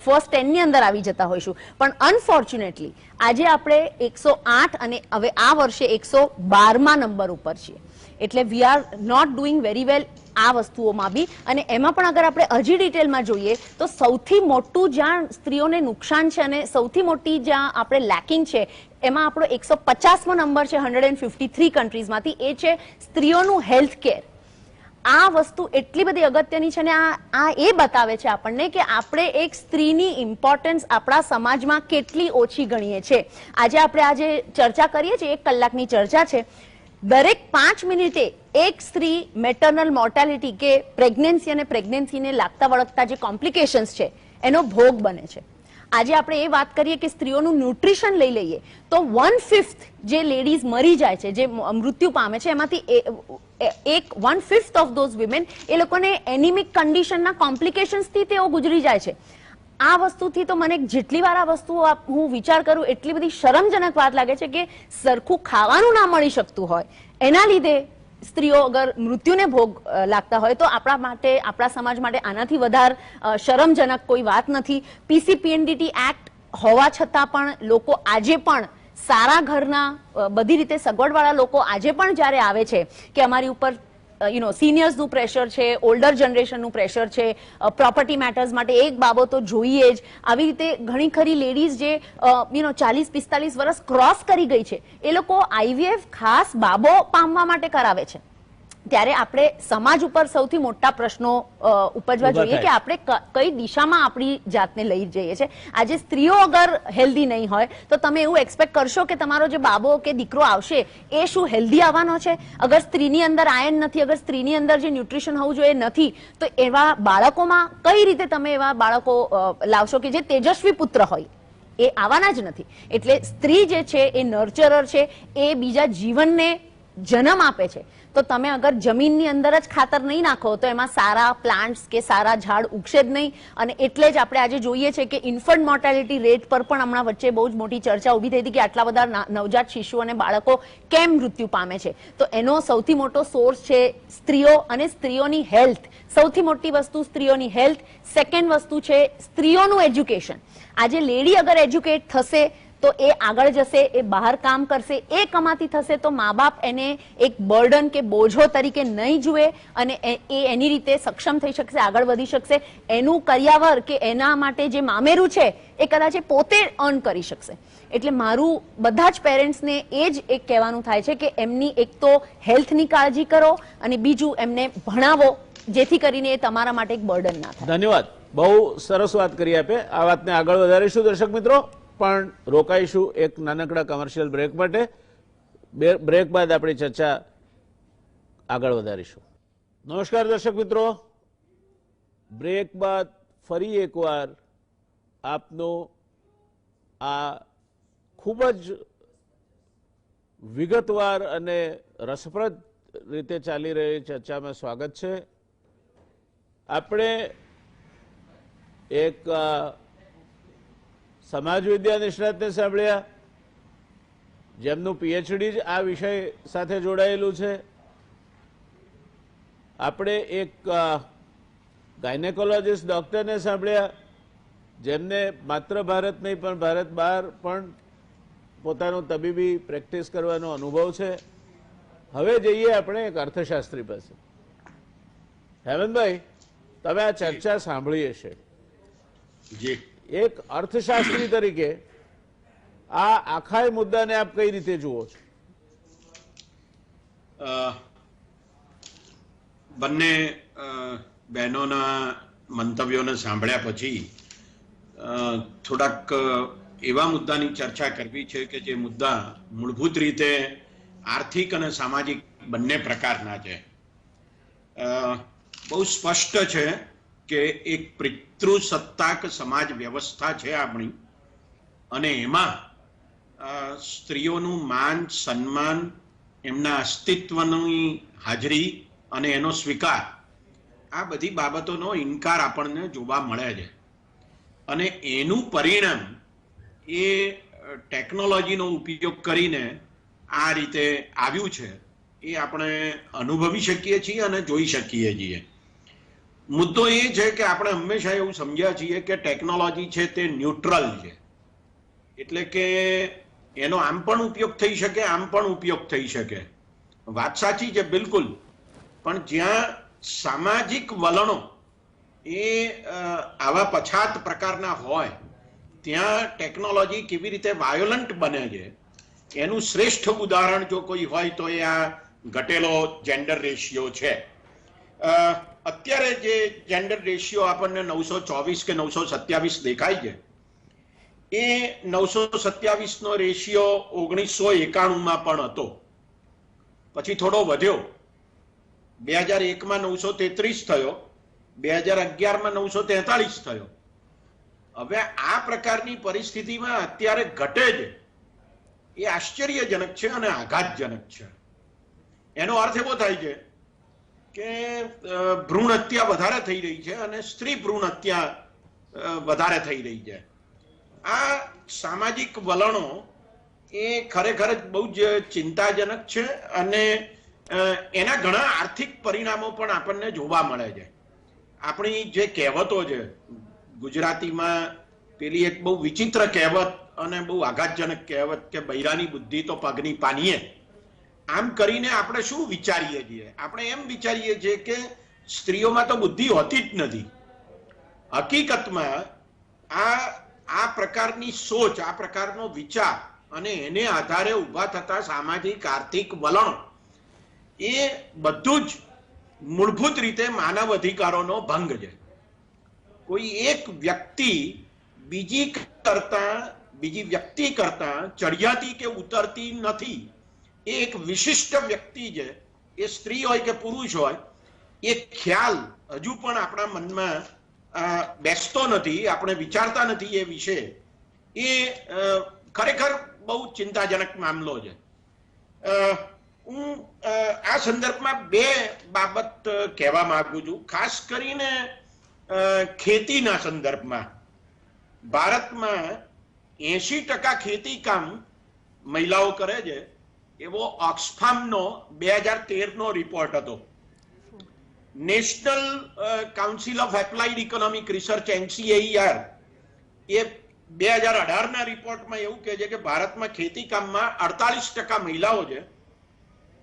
ફર્સ્ટ 10 ની અંદર આવી જતા હોઈશું, પણ અનફોર્ચ્યુનેટલી આજે આપણે 108 અને હવે આ વર્ષે 112મા નંબર ઉપર છીએ, એટલે we are not doing very well આ વસ્તુઓમાં બી. અને એમાં પણ અગર આપણે હજી ડિટેલમાં જોઈએ તો સૌથી મોટું જ્યાં સ્ત્રીઓને નુકસાન છે અને સૌથી મોટી જ્યાં આપણે લેકિંગ છે એમાં આપણો 150મો નંબર છે 153 કન્ટ્રીઝમાંથી, એ છે સ્ત્રીઓનું હેલ્થ કેર. આ વસ્તુ એટલી બધી અગત્યની છે અને આ એ બતાવે છે આપણને કે આપણે એક સ્ત્રીની ઇમ્પોર્ટન્સ આપણા સમાજમાં કેટલી ઓછી ગણીએ છીએ. આજે ચર્ચા કરીએ છીએ, 1 કલાકની ચર્ચા છે, દરેક 5 મિનિટે એક સ્ત્રી મેટર્નલ મોર્ટાલિટી કે પ્રેગ્નન્સી અને પ્રેગ્નન્સીને લાગતા વળગતા જે કોમ્પ્લિકેશન્સ છે એનો ભોગ બને છે. આજે આપણે એ વાત કરીએ કે સ્ત્રીઓનું ન્યુટ્રિશન લઈ લઈએ તો 1/5 જે લેડીઝ મરી જાય છે, જે મૃત્યુ પામે છે, એમાંથી 1/5 ઓફ ધોઝ વિમેન એ લોકોને એનિમિક કન્ડિશનના કોમ્પ્લિકેશન્સથી તેઓ ગુજરી જાય છે. આ વસ્તુથી તો મને જેટલી વાર આ વસ્તુઓ હું વિચાર કરું એટલી બધી શરમજનક વાત લાગે છે કે સરખું ખાવાનું ના મળી શકતું હોય એના લીધે સ્ત્રીઓ અગર મૃત્યુને ભોગ લાગતા હોય તો આપણા માટે, આપણા સમાજ માટે આનાથી વધારે શરમજનક કોઈ વાત નથી. પીસીપીએનડીટી એક્ટ હોવા છતાં પણ લોકો આજે પણ સારા ઘરના બધી રીતે સગવડવાળા લોકો આજે પણ જ્યારે આવે છે કે અમારી ઉપર સિનિયર્સનું પ્રેશર છે, ઓલ્ડર જનરેશનનું પ્રેશર છે, પ્રોપર્ટી મેટર્સ માટે એક બાબતો જોઈએ જ, આવી રીતે ઘણી ખરી લેડીઝ જે 40-45 વર્ષ ક્રોસ કરી ગઈ છે એ લોકો આઈવીએફ ખાસ બાબો પામવા માટે કરાવે છે. ત્યારે આપણે સમાજ ઉપર સૌથી મોટા પ્રશ્નો ઉપજવા જોઈએ કે આપણે કઈ દિશામાં આપણી જાતને લઈ જઈએ છીએ. આજે સ્ત્રીઓ અગર હેલ્ધી નહીં હોય તો તમે એવું એક્સપેક્ટ કરશો કે તમારો જે બાબો કે દીકરો આવશે એ શું હેલ્ધી આવવાનો છે? અગર સ્ત્રીની અંદર આયર્ન નથી, અગર સ્ત્રીની અંદર જે ન્યુટ્રિશન હોવું જોઈએ નથી, તો એવા બાળકોમાં કઈ રીતે તમે એવા બાળકો લાવશો કે જે તેજસ્વી પુત્ર હોય? એ આવવાના જ નથી. એટલે સ્ત્રી જે છે એ નર્ચરર છે, એ બીજા જીવનને જન્મ આપે છે. તો તમે અગર જમીનની અંદર જ ખાતર નહીં નાખો તો એમાં સારા પ્લાન્ટ્સ કે સારા ઝાડ ઉગશે જ નહીં. અને એટલે જ આપણે આજે જોઈએ છે કે ઇન્ફન્ટ મોર્ટાલિટી રેટ પર પણ હમણાં વચ્ચે બહુ જ મોટી ચર્ચા ઊભી થઈ હતી કે આટલા બધા નવજાત શિશુઓ અને બાળકો કેમ મૃત્યુ પામે છે. તો એનો સૌથી મોટો સોર્સ છે સ્ત્રીઓ અને સ્ત્રીઓની હેલ્થ. સૌથી મોટી વસ્તુ સ્ત્રીઓની હેલ્થ. સેકન્ડ વસ્તુ છે સ્ત્રીઓનું એજ્યુકેશન. આજે લેડી અગર એજ્યુકેટ થશે તો એ આગળ જશે, એ બહાર કામ કરશે, એ કમાતી થશે તો મા બાપ એને એક બર્ડન કે બોજો તરીકે નહીં જુએ અને એ એની રીતે સક્ષમ થઈ શકશે, આગળ વધી શકશે. એનું કરિયાવર કે એના માટે જે મામેરું છે એ કદાચ પોતે અર્ન કરી શકશે. એટલે મારું બધા જ પેરેન્ટ્સને એ જ એક કહેવાનું થાય છે કે એમની એક તો હેલ્થની કાળજી કરો અને બીજું એમને ભણાવો જેથી કરીને એ તમારા માટે એક બર્ડન ના થાય. ધન્યવાદ. બહુ સરસ વાત કરી આપે. આ વાતને આગળ વધારીશું દર્શક મિત્રો, પણ રોકાઈશું એક નાનકડા કમર્શિયલ બ્રેક માટે. બ્રેક બાદ આપણી ચર્ચા આગળ વધારીશું. નમસ્કાર દર્શક મિત્રો, બ્રેક બાદ ફરી એકવાર આપનો આ ખૂબ જ વિગતવાર અને રસપ્રદ રીતે ચાલી રહેલી ચર્ચામાં સ્વાગત છે. આપણે એક સમાજ વિદ્યા નિષ્ણાતને સાંભળ્યા, જેમનું પીએચડી જ આ વિષય સાથે જોડાયેલું છે. આપણે એક ગાયનેકોલોજીસ્ટ ડૉક્ટરને સાંભળ્યા, જેમને માત્ર ભારત નહીં પણ ભારત બહાર પણ પોતાનું તબીબી પ્રેક્ટિસ કરવાનો અનુભવ છે. હવે જઈએ આપણે એક અર્થશાસ્ત્રી પાસે. હેમંતભાઈ, તમે આ ચર્ચા સાંભળી હશે. એક અર્થશાસ્ત્રી તરીકે આ આખા મુદ્દાને આપ કઈ રીતે જુઓ છો? બંને બહેનોના મંતવ્યોને સાંભળ્યા પછી થોડાક એવા મુદ્દાની ચર્ચા કરવી છે કે જે મુદ્દા મૂળભૂત રીતે આર્થિક અને સામાજિક બંને પ્રકારના છે. બહુ સ્પષ્ટ છે કે એક પિતૃસત્તાક સમાજ વ્યવસ્થા છે આપણી, અને એમાં સ્ત્રીઓનું માન, સન્માન, એમના અસ્તિત્વની હાજરી અને એનો સ્વીકાર, આ બધી બાબતોનો ઇનકાર આપણને જોવા મળે છે. અને એનું પરિણામ એ ટેકનોલોજીનો ઉપયોગ કરીને આ રીતે આવ્યું છે એ આપણે અનુભવી શકીએ છીએ અને જોઈ શકીએ છીએ. મુદ્દો એ છે કે આપણે હંમેશા એવું સમજ્યા છીએ કે ટેકનોલોજી છે તે ન્યુટ્રલ છે, એટલે કે એનો આમ પણ ઉપયોગ થઈ શકે, આમ પણ ઉપયોગ થઈ શકે. વાત સાચી છે બિલકુલ, પણ જ્યાં સામાજિક વલણો એ આવા પછાત પ્રકારના હોય ત્યાં ટેકનોલોજી કેવી રીતે વાયોલન્ટ બને છે એનું શ્રેષ્ઠ ઉદાહરણ જો કોઈ હોય તો એ આ ઘટેલો જેન્ડર રેશિયો છે. અત્યારે જે જેન્ડર રેશિયો આપણને 924 કે 927 દેખાય છે, એ 927 નો રેશિયો 1991માં પણ હતો, પછી થોડો વધ્યો, 2001માં 933 થયો, 2011માં 943 થયો. હવે આ પ્રકારની પરિસ્થિતિમાં અત્યારે ઘટે છે એ આશ્ચર્યજનક છે અને આઘાતજનક છે. એનો અર્થ એવો થાય છે કે ભ્રૂણ હત્યા વધારે થઈ રહી છે અને સ્ત્રી ભ્રૂણ હત્યા વધારે થઈ રહી છે. આ સામાજિક વલણો એ ખરેખર બહુ જ ચિંતાજનક છે અને એના ઘણા આર્થિક પરિણામો પણ આપણને જોવા મળે છે. આપણી જે કહેવતો છે ગુજરાતીમાં, પેલી એક બહુ વિચિત્ર કહેવત અને બહુ આઘાતજનક કહેવત કે બૈરાની બુદ્ધિ તો પગની પાનીએ, આમ કરીને આપણે શું વિચારીએ છીએ? આપણે એમ વિચારીએ છીએ કે સ્ત્રીઓમાં તો બુદ્ધિ હોતી જ નથી. હકીકતમાં આ પ્રકારની સોચ, આ પ્રકારનો વિચાર અને એને આધારે ઊભા થતા સામાજિક આર્થિક વલણ એ બધું જ મૂળભૂત રીતે માનવ અધિકારોનો ભંગ છે. કોઈ એક વ્યક્તિ બીજી વ્યક્તિ કરતા ચડિયાતી કે ઉતરતી નથી. એ એક વિશિષ્ટ વ્યક્તિ છે, એ સ્ત્રી હોય કે પુરુષ હોય, એ ખ્યાલ હજુ પણ આપણા મનમાં બેસતો નથી, આપણે વિચારતા નથી એ વિશે. એ ખરેખર બહુ ચિંતાજનક મામલો છે. હું આ સંદર્ભમાં બે બાબત કહેવા માંગુ છું, ખાસ કરીને ખેતીના સંદર્ભમાં. ભારતમાં 80% ખેતી કામ મહિલાઓ કરે છે, એવો ઓક્સફામનો 2013નો રિપોર્ટ હતો. National council of applied economic research NCAER એ 2018ના રિપોર્ટમાં એવું કહે છે કે ભારતમાં ખેતી કામમાં 48% મહિલાઓ છે,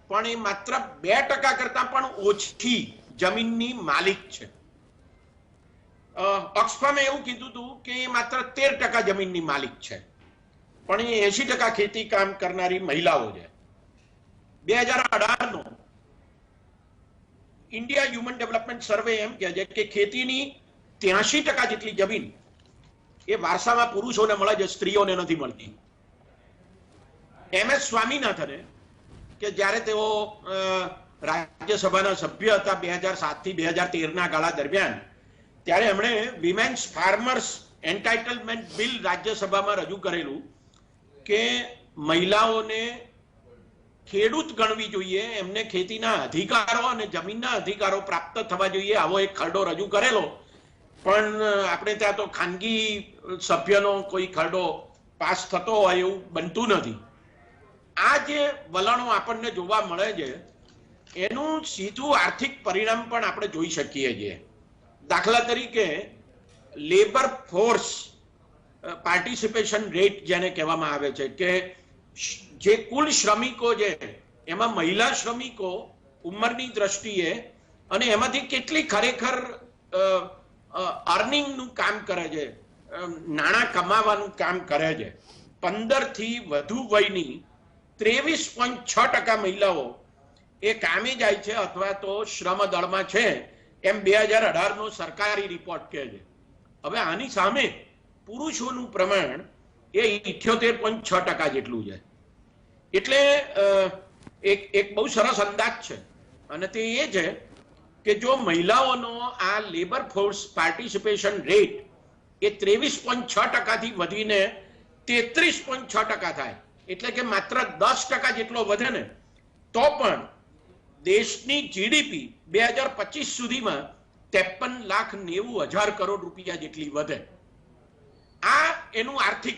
પણ એ માત્ર 2% કરતા પણ ઓછી જમીનની માલિક છે. ઓક્સફામે એવું કીધું હતું કે એ માત્ર 13% જમીનની માલિક છે, પણ એ 80% ખેતી કામ કરનારી મહિલાઓ છે. 2018નો ઇન્ડિયા હ્યુમન ડેવલપમેન્ટ સર્વે એમ કહે છે કે ખેતીની 83% જેટલી જમીન એ વારસામાં પુરુષોને મળે છે, સ્ત્રીઓને નથી મળતી. MS સ્વામીનાથને કે જ્યારે તેઓ રાજ્યસભાના સભ્ય હતા 2007 થી 2013ના ગાળા દરમિયાન, ત્યારે એમણે વિમેન્સ ફાર્મર્સ એન્ટાઇટલમેન્ટ બિલ રાજ્યસભામાં રજૂ કરેલું કે મહિલાઓને ખેડૂત ગણવી જોઈએ, એમને ખેતીના અધિકારો અને જમીનના અધિકારો પ્રાપ્ત થવા જોઈએ, આવો એક ખરડો રજૂ કરેલો. પણ આપણે ત્યાં તો ખાનગી સભ્યનો કોઈ ખરડો પાસ થતો હોય એવું બનતું નથી. આ જે વલણો આપણને જોવા મળે છે એનું સીધું આર્થિક પરિણામ પણ આપણે જોઈ શકીએ છીએ. દાખલા તરીકે લેબર ફોર્સ પાર્ટિસિપેશન રેટ જેને કહેવામાં આવે છે, કે જે કુલ શ્રમિકો છે એમાં મહિલા શ્રમિકો ઉંમરની દ્રષ્ટિએ અને એમાંથી કેટલી ખરેખર અર્નિંગનું કામ કરે છે, નાણાં કમાવાનું કામ કરે છે, 15 થી વધુ વયની 23.6% મહિલાઓ એ કામે જાય છે અથવા તો શ્રમ દળમાં છે, એમ 2018નો સરકારી રિપોર્ટ કહે છે. હવે આની સામે પુરુષોનું પ્રમાણ એ 78.6% જેટલું છે. એટલે એક બહુ સરસ અંદાજ છે, અને તે એ છે કે જો મહિલાઓનો આ લેબર ફોર્સ પાર્ટિસિપેશન રેટ એ 23.6% થી વધીને 33.6% થાય, એટલે કે માત્ર 10% જેટલો વધે ને, તો પણ દેશની જીડીપી 2025 સુધીમાં 53,90,000 કરોડ રૂપિયા જેટલી વધે. આ એનું આર્થિક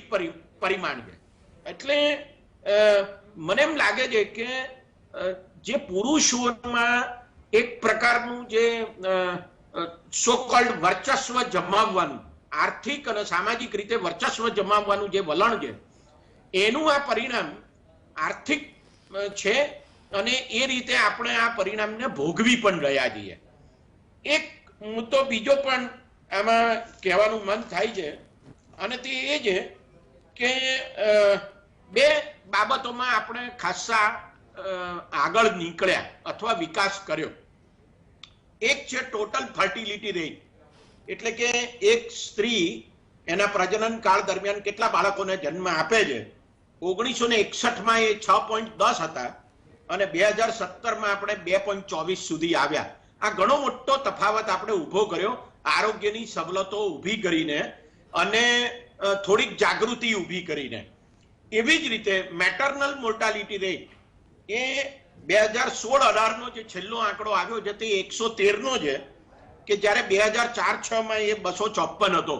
પરિમાણ છે. એટલે મને એમ લાગે છે કે જે પુરુષોમાં એક પ્રકારનું જે સો કોલ્ડ વર્ચસ્વ જમાવવાનું, આર્થિક અને સામાજિક રીતે વર્ચસ્વ જમાવવાનું જે વલણ છે, એનું આ પરિણામ આર્થિક છે, અને એ રીતે આપણે આ પરિણામને ભોગવી પણ રહ્યા છીએ. એક મુદ્દો બીજો પણ આમાં કહેવાનું મન થાય છે, અને તે એ છે કે બે બાબતોમાં આપણે ખાસા આગળ નીકળ્યા અથવા વિકાસ કર્યો. એક છે ટોટલ ફર્ટિલિટી રેટ, એટલે કે એક સ્ત્રી એના પ્રજનન કાળ દરમિયાન કેટલા બાળકોને જન્મ આપે છે. 1961માં એ 6.10 હતા અને 2017માં આપણે 2.24 સુધી આવ્યા. આ ઘણો મોટો તફાવત આપણે ઊભો કર્યો, આરોગ્યની સવલતો ઊભી કરીને અને થોડીક જાગૃતિ ઊભી કરીને. એવી જ રીતે મેટર્નલ મોર્ટાલિટી રેટ એ 2016-18નો જે છેલ્લો આંકડો આવ્યો છે તે 113નો છે, કે જ્યારે 2004-06માં એ 254 હતો.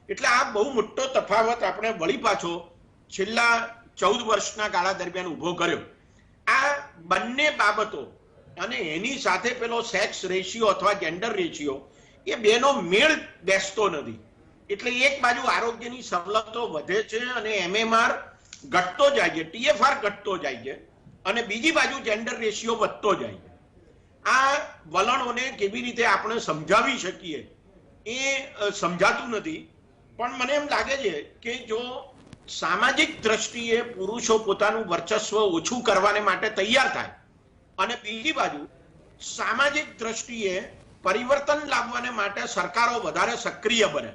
એટલે આ બહુ મોટો તફાવત આપણે વળી પાછો છેલ્લા 14 વર્ષના ગાળા દરમિયાન ઊભો કર્યો. આ બંને બાબતો અને એની સાથે પેલો સેક્સ રેશિયો અથવા જેન્ડર રેશિયો, એ બેનો મેળ બેસતો નથી. એટલે એક બાજુ આરોગ્યની સવલતો વધે છે અને MMR ઘટતો જાય છે, TFR ઘટતો જાય છે, અને બીજી બાજુ જેન્ડર રેશિયો વધતો જાય છે. આ વલણોને કેવી રીતે આપણે સમજાવી શકીએ એ સમજાતું નથી. પણ મને એમ લાગે છે કે જો સામાજિક દ્રષ્ટિએ પુરુષો પોતાનું વર્ચસ્વ ઓછું કરવાને માટે તૈયાર થાય, અને બીજી બાજુ સામાજિક દ્રષ્ટિએ પરિવર્તન લાવવાને માટે સરકારો વધારે સક્રિય બને,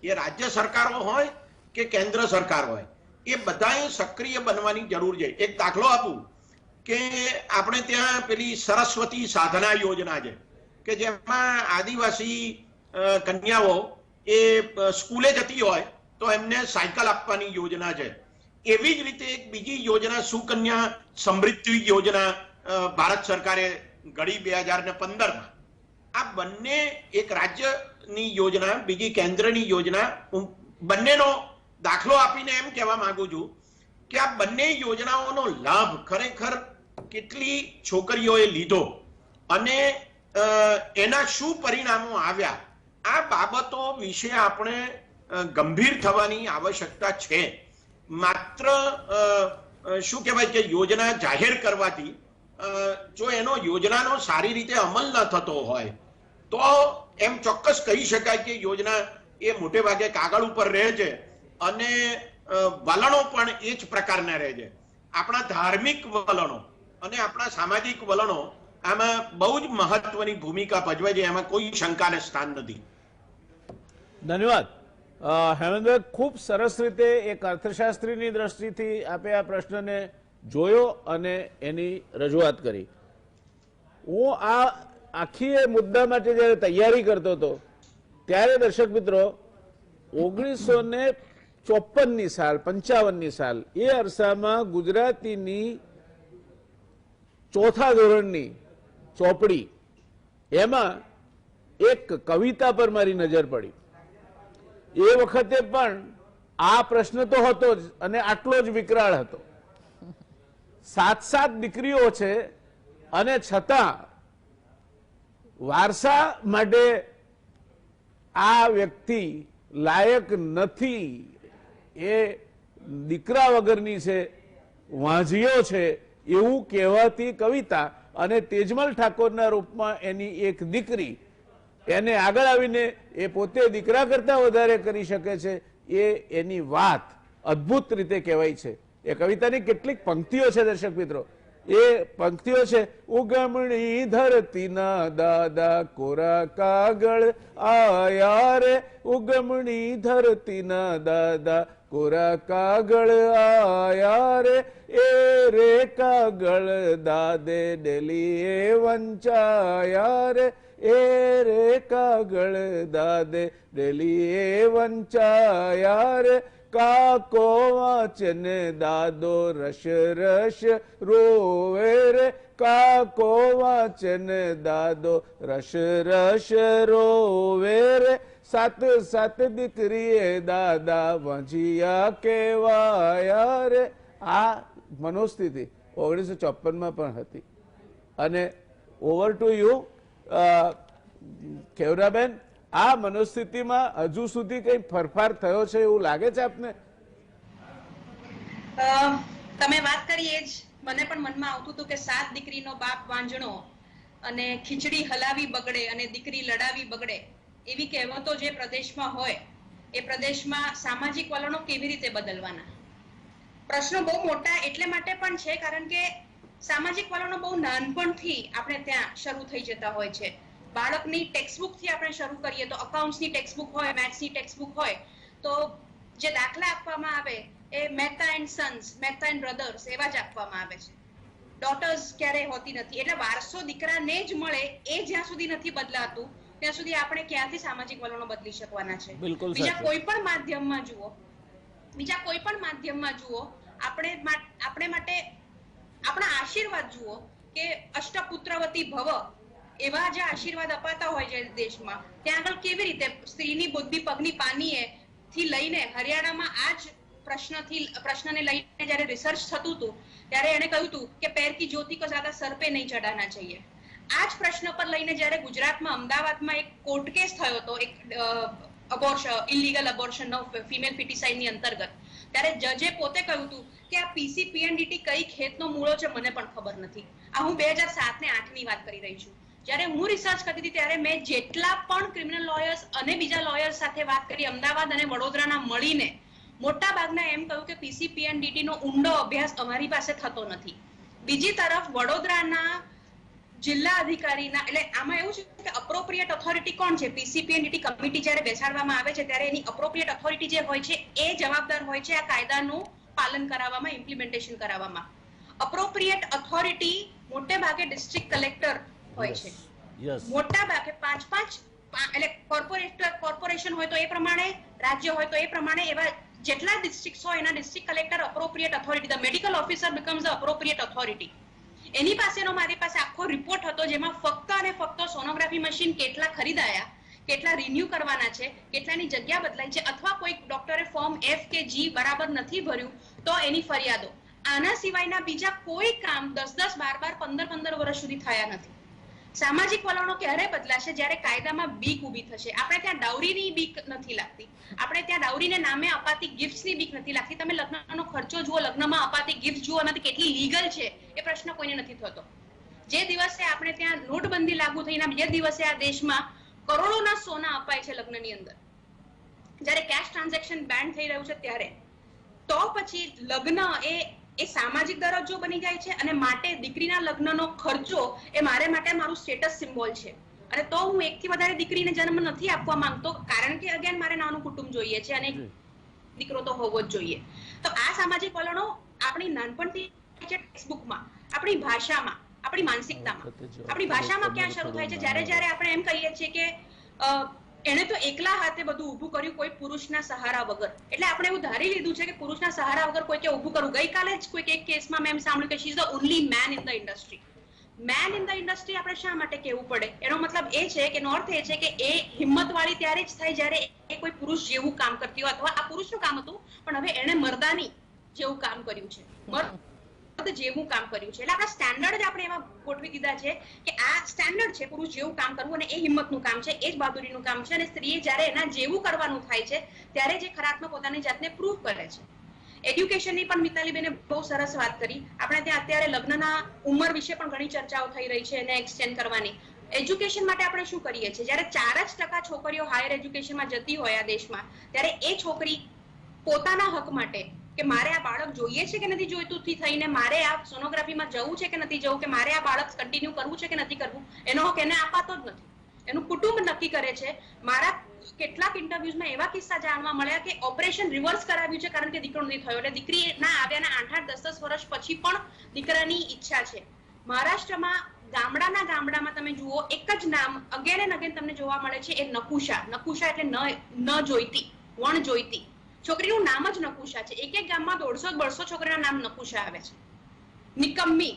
એ રાજ્ય સરકારો હોય કે કેન્દ્ર સરકાર હોય, એ બધાએ સક્રિય બનવાની જરૂર છે. એક દાખલો આપું કે આપણે ત્યાં પેલી સરસ્વતી સાધના યોજના છે, કે જેમાં આદિવાસી કન્યાઓ એ સ્કૂલે જતી હોય તો એમને સાયકલ આપવાની યોજના છે. એવી જ રીતે એક બીજી યોજના સુકન્યા સમૃદ્ધિ યોજના ભારત સરકારે ઘડી 2015માં. આ બંને, એક રાજ્યની યોજના, બીજી કેન્દ્રની યોજના, બંનેનો દાખલો આપીને એમ કહેવા માંગુ છું કે આ બંને યોજનાઓનો લાભ ખરેખર કેટલી છોકરીઓએ લીધો અને એના શું પરિણામો આવ્યા, આ બાબતો વિશે આપણે ગંભીર થવાની આવશ્યકતા છે. માત્ર શું કહેવાય કે યોજના જાહેર કરવાથી જો એનો યોજનાનો સારી રીતે અમલ ન થતો હોય તો એમ ચોક્કસ કહી શકાય કે યોજના એ મોટે ભાગે કાગળ ઉપર રહે છે અને વલણો પણ એ જ પ્રકારના રહે છે. આપણા ધાર્મિક વલણો અને આપણા સામાજિક વલણો આમાં બહુ જ મહત્વની ભૂમિકા ભજવે છે, એમાં કોઈ શંકાને સ્થાન નથી. ધન્યવાદ હેમંતભાઈ, ખૂબ સરસ રીતે એક અર્થશાસ્ત્રીની દ્રષ્ટિથી આપે આ પ્રશ્નને જોયો અને એની રજૂઆત કરી. હું આ આખી એ મુદ્દા માટે જ્યારે તૈયારી કરતો હતો ત્યારે દર્શક મિત્રો 1954ની સાલ 55ની સાલ એ અરસામાં ગુજરાતીની ચોથા ધોરણની ચોપડી એમાં એક કવિતા પર મારી નજર પડી. એ વખતે પણ આ પ્રશ્ન તો હતો જ અને આટલો જ વિકરાળ હતો. 7 દીકરીઓ છે અને છતાં વારસા માટે આ વ્યક્તિ લાયક નથી, એ દીકરા વગરની છે, વાંઝીઓ છે એવું કહેવાતી કવિતા. અને તેજમલ ઠાકોરના રૂપમાં એની એક દીકરી એને આગળ આવીને એ પોતે દીકરા કરતા વધારે કરી શકે છે, એ એની વાત અદ્ભુત રીતે કહેવાય છે. એ કવિતાની કેટલીક પંક્તિઓ છે દર્શક મિત્રો. એ પંક્તિઓ છે: ઉગમણી ધરતીના દાદા કોરા કાગળ આયા રે, ઉગમણી ધરતીના દાદા કોરા કાગળ આયા રે, એ રે કાગળ દાદે ડેલીએ વંચાયા રે, એ રે કાગળ દાદે ડેલીએ વંચાયા રે, કાકો વાંચને દાદો રસ રસ રોવે રે, કાકો વાંચને દાદો રસ રસ રોવે રે, 7 દીકરીએ દાદા વંજિયા કેવાયા રે. આ મનોસ્થિતિ 1954માં પણ હતી. અને ઓવર ટુ યુ ખેવરાબેન, આ મનોસ્થિતિમાં હજુ સુધી કઈ ફેરફાર થયો છે એવું લાગે છે આપને? તમે વાત કરી એ જ મને પણ મનમાં આવતું હતું કે 7 દીકરીનો બાપ વાંજણો અને ખીચડી હલાવી બગડે અને દીકરી લડાવી બગડે એવી કહેવતો જે પ્રદેશમાં હોય એ પ્રદેશમાં સામાજિક વલણો કેવી રીતે બદલવાના? પ્રશ્નો બહુ મોટા એટલે માટે પણ છે કારણ કે સામાજિક વલણો બહુ નાનપણથી આપણે ત્યાં શરૂ થઈ જતા હોય છે. બાળકની ટેક્સ્ટબુક થી આપણે શરૂ કરીએ તો અકાઉન્ટ્સની ટેક્સ્ટબુક હોય, મેથ્સની ટેક્સ્ટબુક હોય તો જે દાખલા આપવામાં આવે એ Mehta and sons, Mehta and brothers એવા જ આપવામાં આવે છે. ડોટર્સ ક્યારેય હોતી નથી. એટલે વારસો દીકરાને જ મળે એ જ્યાં સુધી નથી બદલાતું ત્યાં સુધી આપણે ક્યાંથી સામાજિક વલણો બદલી શકવાના છે? બીજા કોઈ પણ માધ્યમમાં જુઓ આપણે માટે આપણા આશીર્વાદ જુઓ કે અષ્ટપુત્રવતી ભવ એવા જે આશીર્વાદ અપાતા હોય છે દેશમાં, ત્યાં આગળ કેવી રીતે સ્ત્રીની બુદ્ધિ પગની પાનીએ થી લઈને હરિયાણામાં આ જ પ્રશ્નને લઈને જયારે રિસર્ચ થતું હતું ત્યારે એને કહ્યું હતું કે पैर की ज्योति को ज्यादा सर पे नहीं चढ़ाना चाहिए. આ જ પ્રશ્ન પર લઈને જયારે ગુજરાતમાં અમદાવાદમાં એક કોર્ટ કેસ થયો હતો, એક ઇલીગલ અબોર્શનનો ફિમેલ ફિટિસાઇડની અંતર્ગત, ત્યારે જજે પોતે કહ્યું હતું કે આ પીસીપીએનડીટી કઈ ખેતનો મૂળો છે મને પણ ખબર નથી. આ હું 2007 ને 8 ની વાત કરી રહી છું. જ્યારે હું રિસર્ચ કરતી હતી ત્યારે મેં જેટલા પણ ક્રિમિનલ લોયર્સ અને બીજા લોયર્સ સાથે વાત કરી અમદાવાદ અને વડોદરાના મળીને, મોટા ભાગના એમ કહ્યું કે પીસીપીએનડીટી નો ઊંડો અભ્યાસ અમારી પાસે થતો નથી. બીજી તરફ વડોદરાના જિલ્લા અધિકારીના, એટલે આમાં એવું છે કે અપ્રોપ્રિએટ ઓથોરિટી કોણ છે? પીસીપીએનડીટી કમિટી જ્યારે બેસાડવામાં આવે છે ત્યારે એની અપ્રોપ્રિએટ ઓથોરિટી જે હોય છે એ જવાબદાર હોય છે આ કાયદાનું પાલન કરાવવામાં, ઇમ્પ્લિમેન્ટેશન કરાવવામાં. અપ્રોપ્રિએટ ઓથોરિટી મોટે ભાગે ડિસ્ટ્રિક્ટ કલેક્ટર હોય છે. મોટા ભાગે 5 એટલે કોર્પોરેશન હોય તો એ પ્રમાણે, રાજ્ય હોય તો એ પ્રમાણે, એવા જેટલા ડિસ્ટ્રિક્ટ હોય એના district collector appropriate authority, the medical officer becomes the appropriate authority. એની પાસેનો મારી પાસે આખો રિપોર્ટ હતો જેમાં ફક્ત અને ફક્ત સોનોગ્રાફી મશીન કેટલા ખરીદાયા, કેટલા રિન્યુ કરવાના છે, કેટલાની જગ્યા બદલાઈ છે, અથવા કોઈ ડોક્ટરે ફોર્મ F કે G બરાબર નથી ભર્યું તો એની ફરિયાદો. આના સિવાયના બીજા કોઈ કામ 10-10, 12-12, 15-15 વર્ષ સુધી થયા નથી. સામાજિક વલણો ક્યારે બદલાશે? જ્યારે કાયદામાં બીક ઊભી થશે. આપણે ત્યાં ડાઉરીની બીક નથી લાગતી, આપણે ત્યાં ડાઉરીને નામે અપાતી ગિફ્ટ્સની બીક નથી લાગતી. તમે લગ્નનો ખર્ચો જુઓ, લગ્નમાં અપાતી ગિફ્ટ જુઓ, એમાંથી કેટલી લીગલ છે એ પ્રશ્ન કોઈને નથી થતો. જે દિવસે આપણે ત્યાં નોટબંધી લાગુ થઈને જે દિવસે આ દેશમાં કરોડોના સોના અપાય છે લગ્નની અંદર, જ્યારે કેશ ટ્રાન્ઝેક્શન બેન થઈ રહ્યું છે ત્યારે, તો પછી લગ્ન એ સામાજિક દરજ્જો બની જાય છે અને માટે દીકરીના લગ્નનો ખર્ચો એ મારે માટે મારું સ્ટેટસ સિમ્બોલ છે. અને તો હું એકથી વધારે દીકરીને જન્મ નથી આપવા માંગતો, કારણ કે અગેન મારે નાનું કુટુંબ જોઈએ છે અને દીકરો તો હોવો જ જોઈએ. તો આ સામાજિક વલણો આપણી નાનપણથી ટેક્સ્ટબુકમાં, આપણી ભાષામાં, આપણી માનસિકતામાં, આપણી ભાષામાં ક્યાં શરૂ થાય છે? જ્યારે આપણે એમ કહીએ છીએ કે એને તો એકલા હાથે બધું ઊભું કર્યું, કોઈ પુરુષના સહારા વગર. એટલે આપણે એવું ધારી લીધું છે કે પુરુષના સહારા વગર કોઈ કે ઊભું કરવું. ગઈકાલે જ કોઈક એક કેસમાં મેં સાંભળ્યું કે she is the only man in the industry. Man in the industry આપણે શા માટે કહેવું પડે? એનો મતલબ એ છે કે નોર્થ એ છે કે એ હિંમતવાળી ત્યારે જ થાય જ્યારે એ કોઈ પુરુષ જેવું કામ કરતી હોય, અથવા આ પુરુષનું કામ હતું પણ હવે એને મર્દાની જેવું કામ કર્યું છે, મર્દ જેવું કામ કર્યું છે. એટલે આપણા સ્ટેન્ડર્ડ જ આપણે એવા ગોઠવી દીધા છે કે આ સ્ટેન્ડર્ડ છે પુરુષ જેવું કામ કરવું, અને એ હિંમતનું કામ છે, એ જ બહાદુરીનું કામ છે. અને સ્ત્રીએ જ્યારે એના જેવું કરવાનું થાય છે ત્યારે જે ખરાત્મક પોતાની જાતને પ્રૂવ કરે છે. એડ્યુકેશનની પણ મિતાલીબેને બહુ સરસ વાત કરી. આપણે ત્યાં અત્યારે લગ્નના ઉંમર વિશે પણ ઘણી ચર્ચાઓ થઈ રહી છે એને એક્સટેન્ડ કરવાની. એજ્યુકેશન માટે આપણે શું કરીએ છીએ? જ્યારે 4% છોકરીઓ હાયર એજ્યુકેશનમાં જતી હોય આ દેશમાં, ત્યારે એ છોકરી પોતાના હક માટે કે મારે આ બાળક જોઈએ છે કે નથી જોઈતું થી થઈને મારે આ સોનોગ્રાફીમાં જવું છે કે નથી જવું, કે મારે આ બાળક કન્ટિન્યુ કરવું છે કે નથી કરવું, એનો હક એને અપાતો જ નથી. એનું કુટુંબ નક્કી કરે છે. મારા કેટલાક ઇન્ટરવ્યુઝમાં એવા કિસ્સા જાણવા મળ્યા કે ઓપરેશન રિવર્સ કરાવ્યું છે કારણ કે દીકરો નથી થયો, એટલે દીકરી ના આવ્યાના 8-8, 10-10 વર્ષ પછી પણ દીકરાની ઈચ્છા છે. મહારાષ્ટ્રમાં ગામડામાં તમે જુઓ, એક જ નામ અગેન એન્ડ અગેન તમને જોવા મળે છે, એ નકુશા. નકુશા એટલે ન જોઈતી, વણ જોઈતી. છોકરીનું નામ જ નકુશા છે. એક ગામમાં 150-200 છોકરીના નામ નકુશા આવે છે. નિકમ્મી,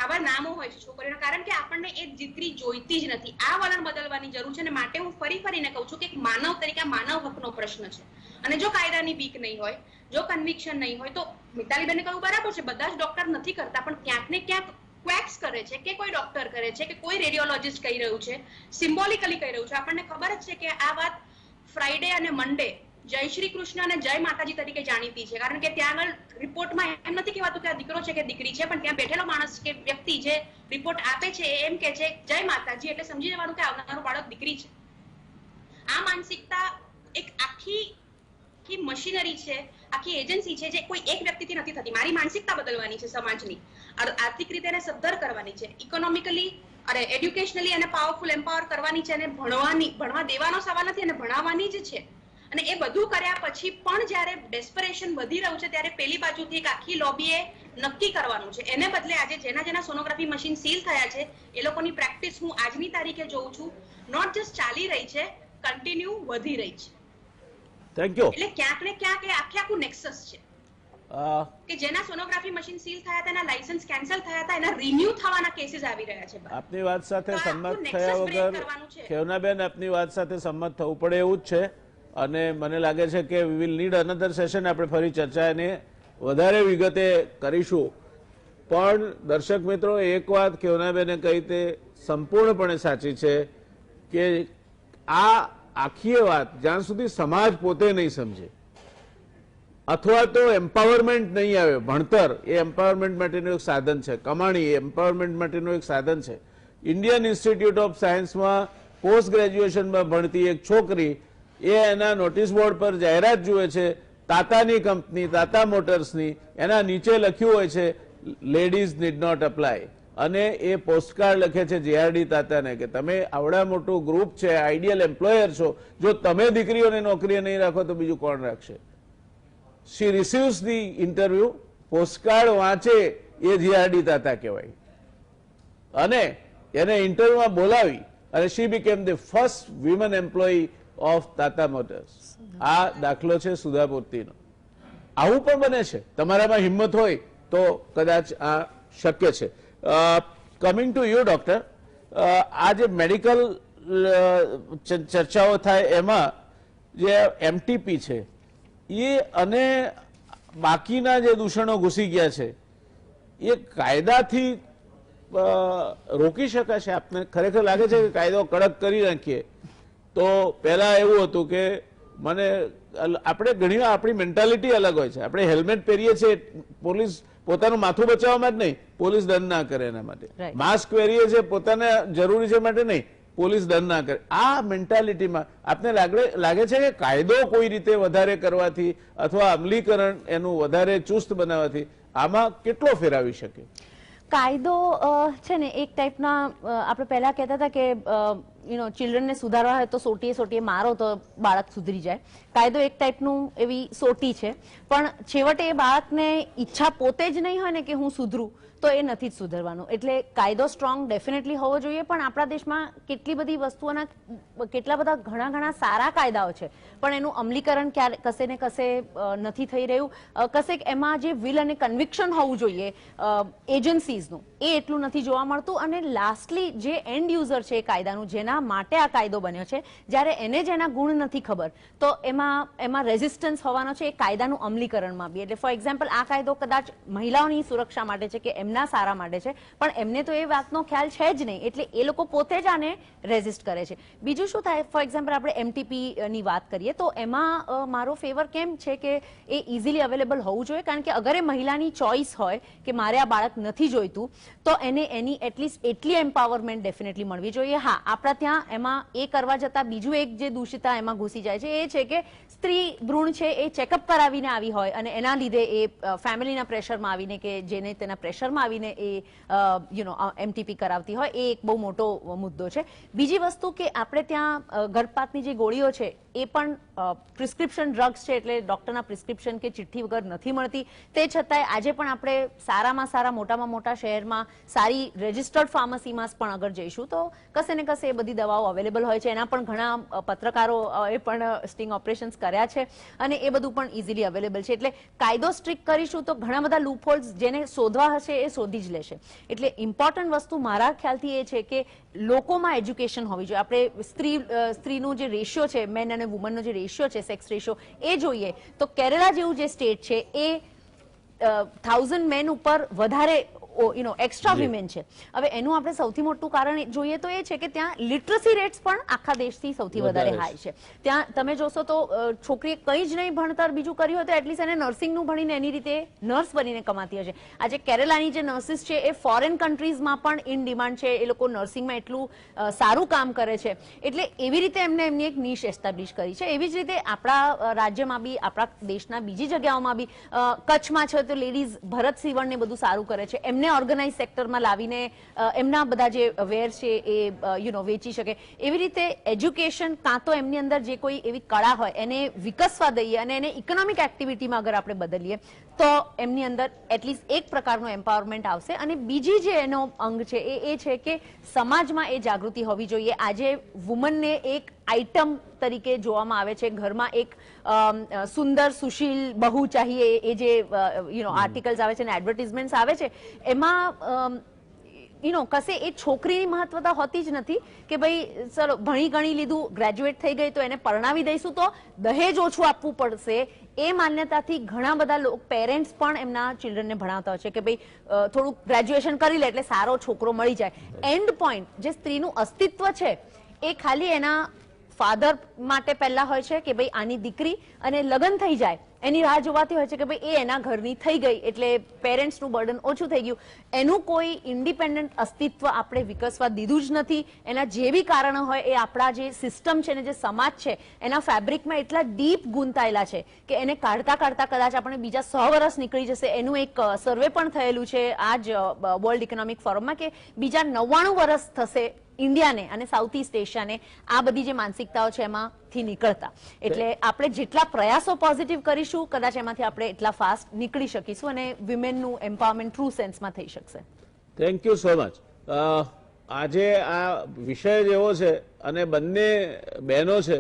આવા નામો હોય છે છોકરીઓના, કારણ કે આપણને એ દીકરી જોઈતી જ નથી. આ વલણ બદલવાની જરૂર છે. અને માટે હું ફરીને કહું છું કે માનવ તરીકે માનવ હકનો પ્રશ્ન છે. અને જો કાયદાની બીક નહીં હોય, જો કન્વિક્શન નહીં હોય, તો મિતાલીબેને કહ્યું બરાબર છે, બધા જ ડોક્ટર નથી કરતા, પણ ક્યાંક ને ક્યાંક ક્વેક્સ કરે છે કે કોઈ ડોક્ટર કરે છે કે કોઈ રેડિયોલોજિસ્ટ કહી રહ્યું છે, સિમ્બોલિકલી કહી રહ્યું છે. આપણને ખબર જ છે કે આ વાત ફ્રાઈડે અને મંડે જય શ્રી કૃષ્ણ અને જય માતાજી તરીકે જાણીતી છે, કારણ કે ત્યાં આગળ રિપોર્ટમાં એમ નથી કહેવાતું કે આ દીકરો છે કે દીકરી છે, પણ ત્યાં બેઠેલો માણસ કે વ્યક્તિ જે રિપોર્ટ આપે છે એમ કે છે જય માતાજી, એટલે સમજી જવાનું કે આવનારું બાળક દીકરી છે. આ માનસિકતા એક આખી મશીનરી છે, આખી એજન્સી છે જે કોઈ એક વ્યક્તિથી નથી થતી. મારી માનસિકતા બદલવાની છે, સમાજની આર્થિક રીતે એને સદ્ધર કરવાની છે, ઇકોનોમિકલી અને એડ્યુકેશનલી અને પાવરફુલ એમ્પાવર કરવાની છે, અને ભણવા દેવાનો સવાલ નથી, અને ભણાવવાની જ છે. અને એ બધું કર્યા પછી પણ જ્યારે ડેસ્પરેશન વધી રહ્યું છે ત્યારે પેલી બાજુથી એક આખી લોબીએ નક્કી કરવાનું છે. એને બદલે આજે જેના સોનોગ્રાફી મશીન સીલ થયા છે એ લોકોની પ્રેક્ટિસ હું આજની તારીખે જોઉં છું, નોટ જસ્ટ ચાલી રહી છે, કન્ટિન્યુ વધી રહી છે. Thank you. એટલે ક્યાંક ને ક્યાંક એ આખું નેક્સસ છે કે જેના સોનોગ્રાફી મશીન સીલ થયા હતા, એના લાયસન્સ કેન્સલ થયા હતા, એના રિન્યુ થવાના કેસીસ આવી રહ્યા છે. આપની વાત સાથે સંમત થયા વગર ખેવનાબેન, આપની વાત સાથે સંમત થવું પડે એવું જ છે. અને મને લાગે છે કે we will need another session. આપણે ફરી ચર્ચા એને વધારે વિગતે કરીશું. પણ દર્શક મિત્રો, એક વાત ખેવનાબેને કહી તે સંપૂર્ણપણે સાચી છે કે આ આખી વાત જ્યાં સુધી સમાજ પોતે નહીં સમજે અથવા તો એમ્પાવરમેન્ટ નહીં આવે, ભણતર એ એમ્પાવરમેન્ટ માટેનું એક સાધન છે, કમાણી એ એમ્પાવરમેન્ટ માટેનું એક સાધન છે. ઇન્ડિયન ઇન્સ્ટિટ્યૂટ ઓફ સાયન્સમાં પોસ્ટ ગ્રેજ્યુએશનમાં ભણતી એક છોકરી એ એના નોટિસ બોર્ડ પર જાહેરાત જુએ છે તાતાની કંપની, તાતા મોટર્સની, એના નીચે લખ્યું હોય છે લેડીઝ નીડ નોટ અપ્લાય, અને એ પોસ્ટકાર્ડ લખે છે જેઆરડી તાતાને કે તમે આવડા મોટું ગ્રુપ છે, આઈડિયલ એમ્પ્લોયર છો, જો તમે દીકરીઓને નોકરીએ નહીં રાખો તો બીજું કોણ રાખશે? શી રિસીવ્સ ધી ઇન્ટરવ્યુ, પોસ્ટકાર્ડ વાંચે એ જેઆરડી તાતા કહેવાય, અને એને ઇન્ટરવ્યુમાં બોલાવી અને she became the first women employee of Tata motors. આ દાખલો છે સુધાપૂર્તિનો. આવું પણ બને છે. તમારામાં હિંમત હોય તો કદાચ આ શક્ય છે. કમિંગ ટુ યુ ડોક્ટર, આ જે મેડિકલ ચર્ચાઓ થાય એમાં જે એમટીપી છે એ અને બાકીના જે દૂષણો ઘૂસી ગયા છે એ કાયદાથી રોકી શકાશે? આપને ખરેખર લાગે છે કે કાયદો કડક કરી નાખીએ તો? પહેલા એવું હતું કે મને આપણે ઘણી આપણી મેન્ટાલિટી અલગ હોય છે. આપણે હેલ્મેટ પહેરીએ છીએ, પોલીસ પોતાનું માથું બચાવવામાં જ નહીં, પોલીસ દંડ ના કરે એના માટે. માસ્ક પહેરીએ છીએ પોતાને જરૂરી છે માટે નહીં, પોલીસ દંડ ના કરે. આ મેન્ટાલિટીમાં આપને લાગે છે કે કાયદો કોઈ રીતે વધારે કરવાથી અથવા અમલીકરણ એનું વધારે ચુસ્ત બનાવવાથી આમાં કેટલો ફેરવી શકે? કાયદો છે ને એક ટાઈપના, આપણે પહેલા કહેતા હતા કે ચિલ્ડ્રનને સુધારવા હોય તો સોટીએ મારો તો બાળક સુધરી જાય. કાયદો એક ટાઈપનું એવી સોટી છે, પણ છેવટે એ બાળકને ઈચ્છા પોતે જ નહીં હોય ને કે હું સુધરું, તો એ નથી જ સુધરવાનું. એટલે કાયદો સ્ટ્રોંગ ડેફિનેટલી હોવો જોઈએ, પણ આપણા દેશમાં કેટલી બધી વસ્તુઓના કેટલા બધા ઘણા સારા કાયદાઓ છે, પણ એનું અમલીકરણ કશે ને કશે નથી થઈ રહ્યું. કશેક એમાં જે વિલ અને કન્વિક્શન હોવું જોઈએ એજન્સીઝનું, એ એટલું નથી જોવા મળતું. અને લાસ્ટલી જે એન્ડ યુઝર છે એ કાયદાનું, જેના માટે આ કાયદો બન્યો છે, જ્યારે એને જ એના ગુણ નથી ખબર, તો એમાં રેઝિસ્ટન્સ હોવાનો છે એ કાયદાનું અમલીકરણમાં બી. એટલે ફોર એક્ઝામ્પલ આ કાયદો કદાચ મહિલાઓની સુરક્ષા માટે છે કે એમના સારા માટે છે, પણ એમને તો એ વાતનો ખ્યાલ છે જ નહીં, એટલે એ લોકો પોતે જ આને રેઝિસ્ટ કરે છે. બીજું શું થાય, ફોર એક્ઝામ્પલ આપણે MTP ની વાત કરીએ તો એમાં મારો ફેવર કેમ છે કે એ ઇઝીલી અવેલેબલ હોવું જોઈએ, કારણ કે અગર એ મહિલાની ચોઇસ હોય કે મારે આ બાળક નથી જોઈતું, તો એને એની એટલીસ્ટ એટલી એમ્પાવરમેન્ટ ડેફિનેટલી મળવી જોઈએ. હા, આપણા ત્યાં એમાં એ કરવા જતાં બીજું એક જે દૂષિતા એમાં ઘૂસી જાય છે એ છે કે સ્ત્રી ભ્રૂણ છે એ ચેકઅપ કરાવીને આવી હોય અને એના લીધે એ ફેમિલીના પ્રેશરમાં આવીને કે જેને તેના પ્રેશરમાં આવીને એ MTP કરાવતી હોય, એ એક બહુ મોટો મુદ્દો છે. બીજી વસ્તુ કે આપણે ત્યાં ગર્ભપાતની જે ગોળીઓ છે એ પણ પ્રિસ્ક્રિપ્શન ડ્રગ્સ છે, એટલે ડોક્ટરના પ્રિસ્ક્રિપ્શન કે ચિઠ્ઠી વગર નથી મળતી. તે છતાંય આજે પણ આપણે સારામાં સારા મોટામાં મોટા શહેરમાં સારી રજિસ્ટર્ડ ફાર્મસીમાં પણ અગર જઈશું તો કશે ને કશે એ બધી દવાઓ અવેલેબલ હોય છે. એના પણ ઘણા પત્રકારો એ પણ સ્ટિંગ ઓપરેશન્સ કર્યા છે અને એ બધું પણ ઇઝીલી અવેલેબલ છે. એટલે કાયદો સ્ટ્રિક્ટ કરીશું તો ઘણા બધા લૂપહોલ્સ જેને શોધવા હશે એ શોધી જ લેશે. એટલે ઇમ્પોર્ટન્ટ વસ્તુ મારા ખ્યાલથી એ છે કે લોકોમાં એજ્યુકેશન હોવી જોઈએ. આપણે સ્ત્રીનું જે રેશિયો છે, મેન અને વુમનનો જે રેશિયો છે, સેક્સ રેશિયો, એ જોઈએ તો કેરલા જેવું જે સ્ટેટ છે એ 1000 મેન ઉપર વધારે એક્સ્ટ્રા વિમેન છે. હવે એનું આપણે સૌથી મોટું કારણ જોઈએ તો એ છે કે ત્યાં લિટરસી રેટ્સ પણ આખા દેશથી સૌથી વધારે હાઈ છે. ત્યાં તમે જોશો તો છોકરીએ કંઈ જ નહીં ભણતર બીજું કર્યું હોય તો એટલીસ્ટ એને નર્સિંગનું ભણીને એની રીતે નર્સ બનીને કમાતી હશે. આજે કેરેલાની જે નર્સિસ છે એ ફોરેન કન્ટ્રીઝમાં પણ ઇન ડિમાન્ડ છે. એ લોકો નર્સિંગમાં એટલું સારું કામ કરે છે, એટલે એવી રીતે એમને એમની એક નિશ એસ્ટાબ્લિશ કરી છે. એવી જ રીતે આપણા રાજ્યમાં બી, આપણા દેશના બીજી જગ્યાઓમાં બી, કચ્છમાં છે તો લેડીઝ ભરત સીવણ ને બધું સારું કરે છે. એમને ઓર્ગેનાઇઝ સેક્ટરમાં લાવીને એમના બધા જે વેર છે એ વેચી શકે. એવી રીતે એજ્યુકેશન કાં તો એમની અંદર જે કોઈ એવી કળા હોય એને વિકસવા દઈએ અને એને ઇકોનોમિક એક્ટિવિટીમાં અગર આપણે બદલીએ તો એમની અંદર એટલીસ્ટ એક પ્રકારનું એમ્પાવરમેન્ટ આવશે. અને બીજી જે એનો અંગ છે એ છે કે સમાજમાં એ જાગૃતિ હોવી જોઈએ. આજે વુમનને એક આઇટમ તરીકે જોવામાં આવે છે. ઘરમાં એક સુંદર સુશીલ બહુ ચાહીએ એ જે આર્ટિકલ્સ આવે છે ને એડવર્ટાઇઝમેન્ટ્સ આવે છે, એમાં કશે એ છોકરીની મહત્વતા હોતી જ નથી કે ભાઈ ચલો ભણી ગણી લીધું, ગ્રેજ્યુએટ થઈ ગઈ તો એને પરણાવી દઈશું તો દહેજ ઓછું આપવું પડશે. એ માન્યતાથી ઘણા બધા પેરેન્ટ્સ પણ એમના ચિલ્ડ્રનને ભણાવતા હોય છે કે ભાઈ થોડું ગ્રેજ્યુએશન કરી લે એટલે સારો છોકરો મળી જાય. એન્ડ પોઈન્ટ જે સ્ત્રીનું અસ્તિત્વ છે એ ખાલી એના ફાધર માટે પહેલા હોય છે કે ભાઈ આની દીકરી, અને લગ્ન થઈ જાય એની રાહ જોવાતી હોય છે કે ભાઈ એ એના ઘરની થઈ ગઈ એટલે પેરેન્ટ્સનું બર્ડન ઓછું થઈ ગયું. એનું કોઈ ઇન્ડિપેન્ડન્ટ અસ્તિત્વ આપણે વિકસવા દીધું જ નથી. એના જે બી કારણો હોય એ આપણા જે સિસ્ટમ છે ને જે સમાજ છે એના ફેબ્રિકમાં એટલા ડીપ ગૂંથાયેલા છે કે એને કાઢતા કાઢતા કદાચ આપણે બીજા 100 વર્ષ નીકળી જશે. એનું એક સર્વે પણ થયેલું છે આ જ વર્લ્ડ ઇકોનોમિક ફોરમમાં કે બીજા 99 વર્ષ થશે ઇન્ડિયાને અને સાઉથ ઇસ્ટ એશિયાને આ બધી જે માનસિકતાઓ છે એમાંથી નીકળતા. એટલે આપણે જેટલા પ્રયાસો પોઝિટિવ કરીશું કદાચ એમાંથી આપણે એટલા ફાસ્ટ નીકળી શકીશું અને વિમેનનું એમ્પાવરમેન્ટ ટ્રુ સેન્સમાં થઈ શકશે. Thank you so much. આજે આ વિષય જેવો છે અને બંને બહેનો છે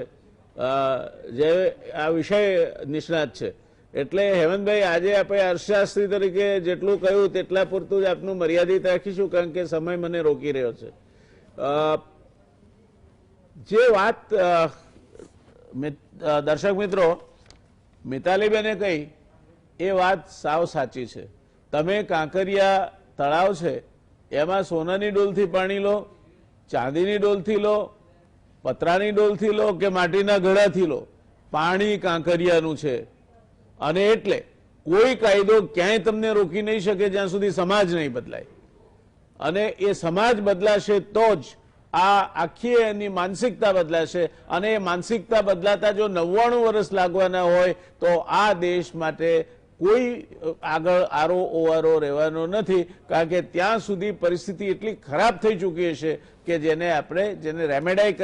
જે આ વિષય નિષ્ણાત છે, એટલે હેમંતભાઈ આજે આપણે અર્થશાસ્ત્રી તરીકે જેટલું કહ્યું તેટલા પૂરતું જ આપનું મર્યાદિત રાખીશું, કારણ કે સમય મને રોકી રહ્યો છે. જે વાત દર્શક મિત્રો મિતાલીબેને કહી એ વાત સાવ સાચી છે. તમે કાંકરિયા તળાવ છે એમાં સોનાની ડોલથી પાણી લો, ચાંદીની ડોલથી લો, પતરાની ડોલથી લો કે માટીના ઘડાથી લો, પાણી કાંકરિયાનું છે. અને એટલે કોઈ કાયદો ક્યાંય તમને રોકી નહીં શકે જ્યાં સુધી સમાજ નહીં બદલાય. અને એ સમાજ બદલાશે તો જ આ આખી એની માનસિકતા બદલાશે. અને એ માનસિકતા બદલાતા જો 99 વર્ષ લાગવાના હોય તો આ દેશ માટે કોઈ આગળ આરો ઓવારો રહેવાનો નથી, કારણ કે ત્યાં સુધી પરિસ્થિતિ એટલી ખરાબ થઈ ચૂકી હશે કે જેને રેમેડાઈ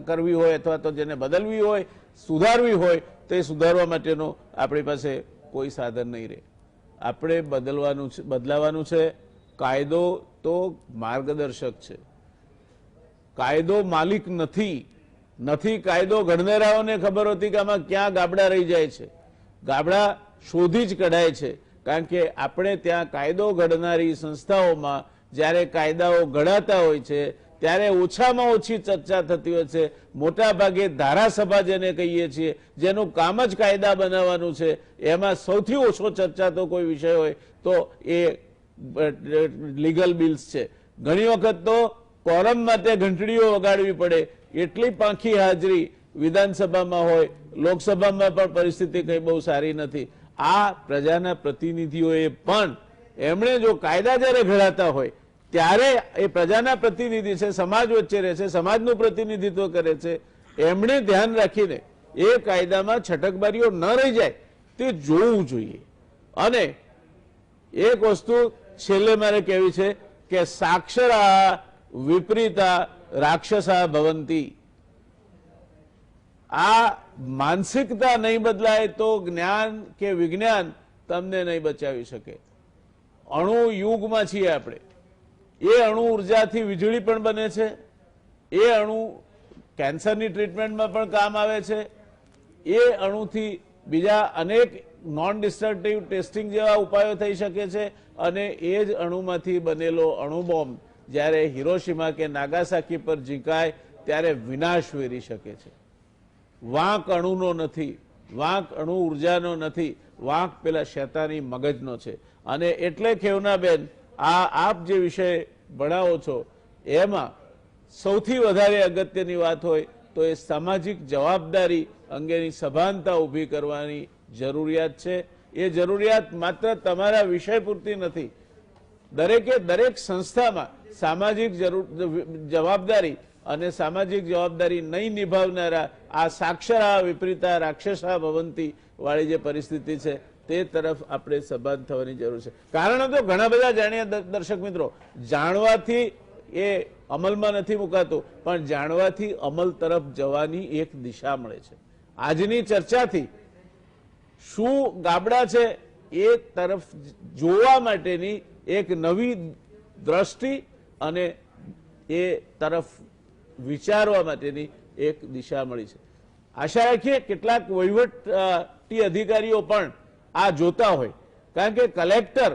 કરવી હોય અથવા તો જેને બદલવી હોય, સુધારવી હોય, તે સુધારવા માટેનો આપણી પાસે કોઈ સાધન નહીં રહે. આપણે બદલાવાનું છે. કાયદો તો માર્ગદર્શક છે, કાયદો માલિક નથી. કાયદો ઘડનારાઓને ખબર હતી કે આમાં ક્યાં ગાબડા રહી જાય છે. ગાબડા શોધી જ કઢાય છે, કારણ કે આપણે ત્યાં કાયદો ઘડનારી સંસ્થાઓમાં જ્યારે કાયદાઓ ઘડાતા હોય છે ત્યારે ઓછામાં ઓછી ચર્ચા થતી હોય છે. મોટા ભાગે ધારાસભા જેને કહીએ છીએ, જેનું કામ જ કાયદા બનાવવાનું છે, એમાં સૌથી ઓછો ચર્ચા તો કોઈ વિષય હોય તો એ લીગલ બિલ્સ છે. ઘણી વખત તો કોરમ માટે ઘંટડીઓ વગાડવી પડે, એટલી પાંખી હાજરી વિધાનસભામાં હોય. લોકસભામાં પણ પરિસ્થિતિ કઈ બહુ સારી નથી. આ પ્રજાના પ્રતિનિધિઓએ પણ એમણે જો કાયદા જ્યારે ઘડાતા હોય ત્યારે એ પ્રજાના પ્રતિનિધિ છે, સમાજ વચ્ચે રહે છે, સમાજનું પ્રતિનિધિત્વ કરે છે, એમણે ધ્યાન રાખીને એ કાયદામાં છટકબારીઓ ન રહી જાય તે જોવું જોઈએ. અને એક વસ્તુ છેલ્લે મારે કહેવી છે કે સાક્ષરા વિપરીતા રાક્ષસા ભવંતી. આ માનસિકતા નહીં બદલાય તો જ્ઞાન કે વિજ્ઞાન તમને નહીં બચાવી શકે. અણુ યુગમાં છીએ આપણે. એ અણુ ઉર્જાથી વીજળી પણ બને છે, એ અણુ કેન્સરની ટ્રીટમેન્ટમાં પણ કામ આવે છે, એ અણુથી બીજા અનેક નોન ડિસ્ટ્રક્ટિવ ટેસ્ટિંગ જેવા ઉપાયો થઈ શકે છે. અને એ જ અણુમાંથી બનેલો અણુબોમ્બ જ્યારે હિરોશિમા કે નાગાસાકી પર ઝીંકાય ત્યારે વિનાશ વેરી શકે છે. વાંક અણુનો નથી, વાંક અણુ ઉર્જાનો નથી, વાંક પેલા શેતાની મગજનો છે. અને એટલે ખેવનાબેન, આપ જે વિષય ભણાવો છો એમાં સૌથી વધારે અગત્યની વાત હોય તો એ સામાજિક જવાબદારી અંગેની સભાનતા ઊભી કરવાની જરૂરિયાત છે. એ જરૂરિયાત માત્ર તમારા વિષય પૂરતી નથી, દરેકે દરેક સંસ્થામાં સામાજિક જવાબદારી અને સામાજિક જવાબદારી નહીં નિભાવનારા આ સાક્ષરા વિપરીતા રાક્ષસા ભવંતી વાળી જે પરિસ્થિતિ છે તે તરફ આપણે સભાન થવાની જરૂર છે. કારણો તો ઘણા બધા જાણીએ દર્શક મિત્રો. જાણવાથી એ અમલમાં નથી મુકાતું, પણ જાણવાથી અમલ તરફ જવાની એક દિશા મળે છે. આજની ચર્ચાથી શું ગાબડા છે એ તરફ જોવા માટેની એક નવી દ્રષ્ટિ અને એ તરફ વિચારવા માટેની એક દિશા મળી છે. આશા રાખીએ કેટલાક વહીવટી અધિકારીઓ પણ આ જોતા હોય, કારણ કે કલેક્ટર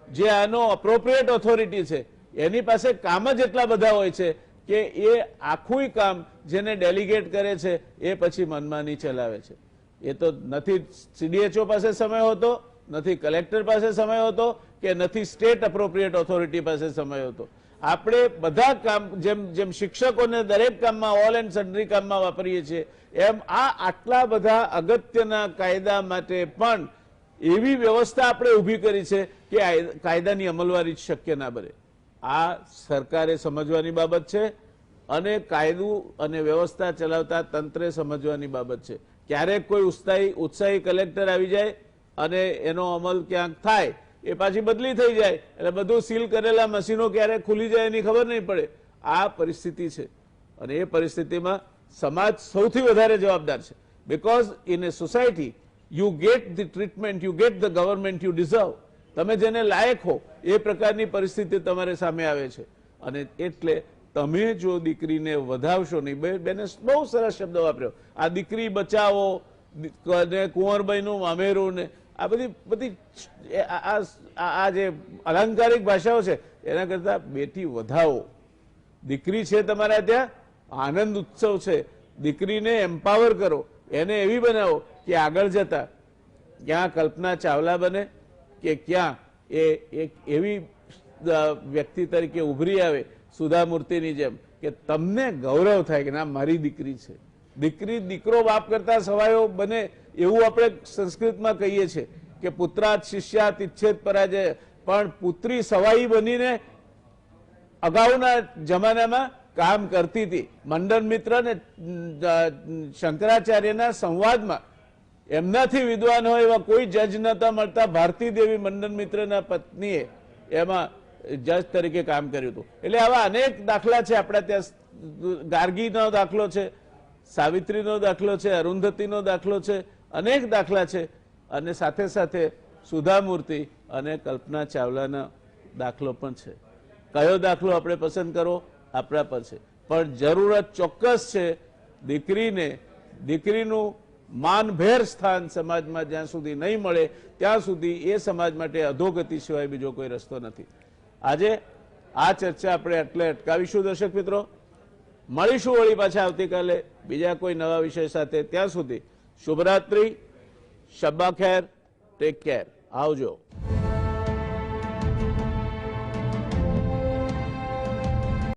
જે આનો અપ્રોપ્રિએટ ઓથોરિટી છે એની પાસે કામ જ એટલા બધા હોય છે કે એ આખું કામ જેને ડેલિગેટ કરે છે એ પછી મનમાની ચલાવે છે. એ તો નથી CDHO પાસે સમય હોતો, નથી કલેક્ટર પાસે સમય હોતો, કે નથી સ્ટેટ અપ્રોપ્રિએટ ઓથોરિટી પાસે સમય હોતો. આપણે બધા કામ જેમ શિક્ષકોને દરેક કામમાં ઓલ એન્ડ સન્ડ્રી કામમાં વાપરીએ છીએ, એમ આ આટલા બધા અગત્યના કાયદા માટે પણ એવી વ્યવસ્થા આપણે ઊભી કરી છે કે કાયદાની અમલવારી શક્ય ના બને. આ સરકારે સમજવાની બાબત છે અને કાયદો અને વ્યવસ્થા ચલાવતા તંત્રે સમજવાની બાબત છે. ક્યારેક કોઈ ઉત્સાહી કલેક્ટર આવી જાય અને એનો અમલ ક્યાંક થાય, એ પાછી બદલી થઈ જાય, એટલે બધું સીલ કરેલા મશીનો ક્યારેક ખુલી જાય એની ખબર નહીં પડે. આ પરિસ્થિતિ છે અને એ પરિસ્થિતિમાં સમાજ સૌથી વધારે જવાબદાર છે. Because in A society you get the treatment, you get the government you deserve. તમે જેને લાયક હો એ પ્રકારની પરિસ્થિતિ તમારે સામે આવે છે. અને એટલે તમે જો દીકરીને વધાવશો નહીં, બેને બહુ સરસ શબ્દ વાપર્યો, આ દીકરી બચાવો ને કુંવરબાઈનું મામેરું ને આ બધી આ જે અલંકારિક ભાષાઓ છે એના કરતા બેટી વધાવો. દીકરી છે તમારા ત્યાં, આનંદ ઉત્સવ છે. દીકરીને એમ્પાવર કરો, એને એવી બનાવો કે આગળ જતા ક્યાં કલ્પના ચાવલા બને કે ક્યાં એ એક એવી વ્યક્તિ તરીકે ઉભરી આવે સુધા મૂર્તિની જેમ કે તમને ગૌરવ થાય કે ના મારી દીકરી છે. દીકરો બાપ કરતા સવાયો બને એવું આપણે સંસ્કૃતમાં કહીએ છીએ કે પુત્રાત શિષ્યાત ઇચ્છેત પરાજય. પણ પુત્રી સવાઈ બનીને અગાઉના જમાનામાં કામ કરતી હતી. મંડન મિત્ર ને શંકરાચાર્યના સંવાદમાં એમનાથી વિદ્વાન હોય એવા કોઈ જજ નતા મળતા. ભારતી દેવી મંડન મિત્રના પત્નીએ એમાં જજ તરીકે કામ કર્યું હતું. એટલે આવા અનેક દાખલા છે આપણા ત્યાં. ગાર્ગીનો દાખલો છે, સાવિત્રીનો દાખલો છે, અરુંધતીનો દાખલો છે, અનેક દાખલા છે. અને સાથે સાથે સુધામૂર્તિ અને કલ્પના ચાવલાના દાખલો પણ છે. કયો દાખલો આપણે પસંદ કરવો આપણા પર છે, પણ જરૂરત ચોક્કસ છે દીકરીનું માનભેર સ્થાન સમાજમાં જ્યાં સુધી નહીં મળે ત્યાં સુધી એ સમાજ માટે અધોગતિ સિવાય બીજો કોઈ રસ્તો નથી. આજે આ ચર્ચા આપણે એટલે અટકાવીશું. દર્શક મિત્રો, મળીશું વળી પાછા આવતીકાલે બીજા કોઈ નવા વિષય સાથે. ત્યાં સુધી શુભરાત્રી, શબ્બા ખેર, ટેક કેર, આવજો.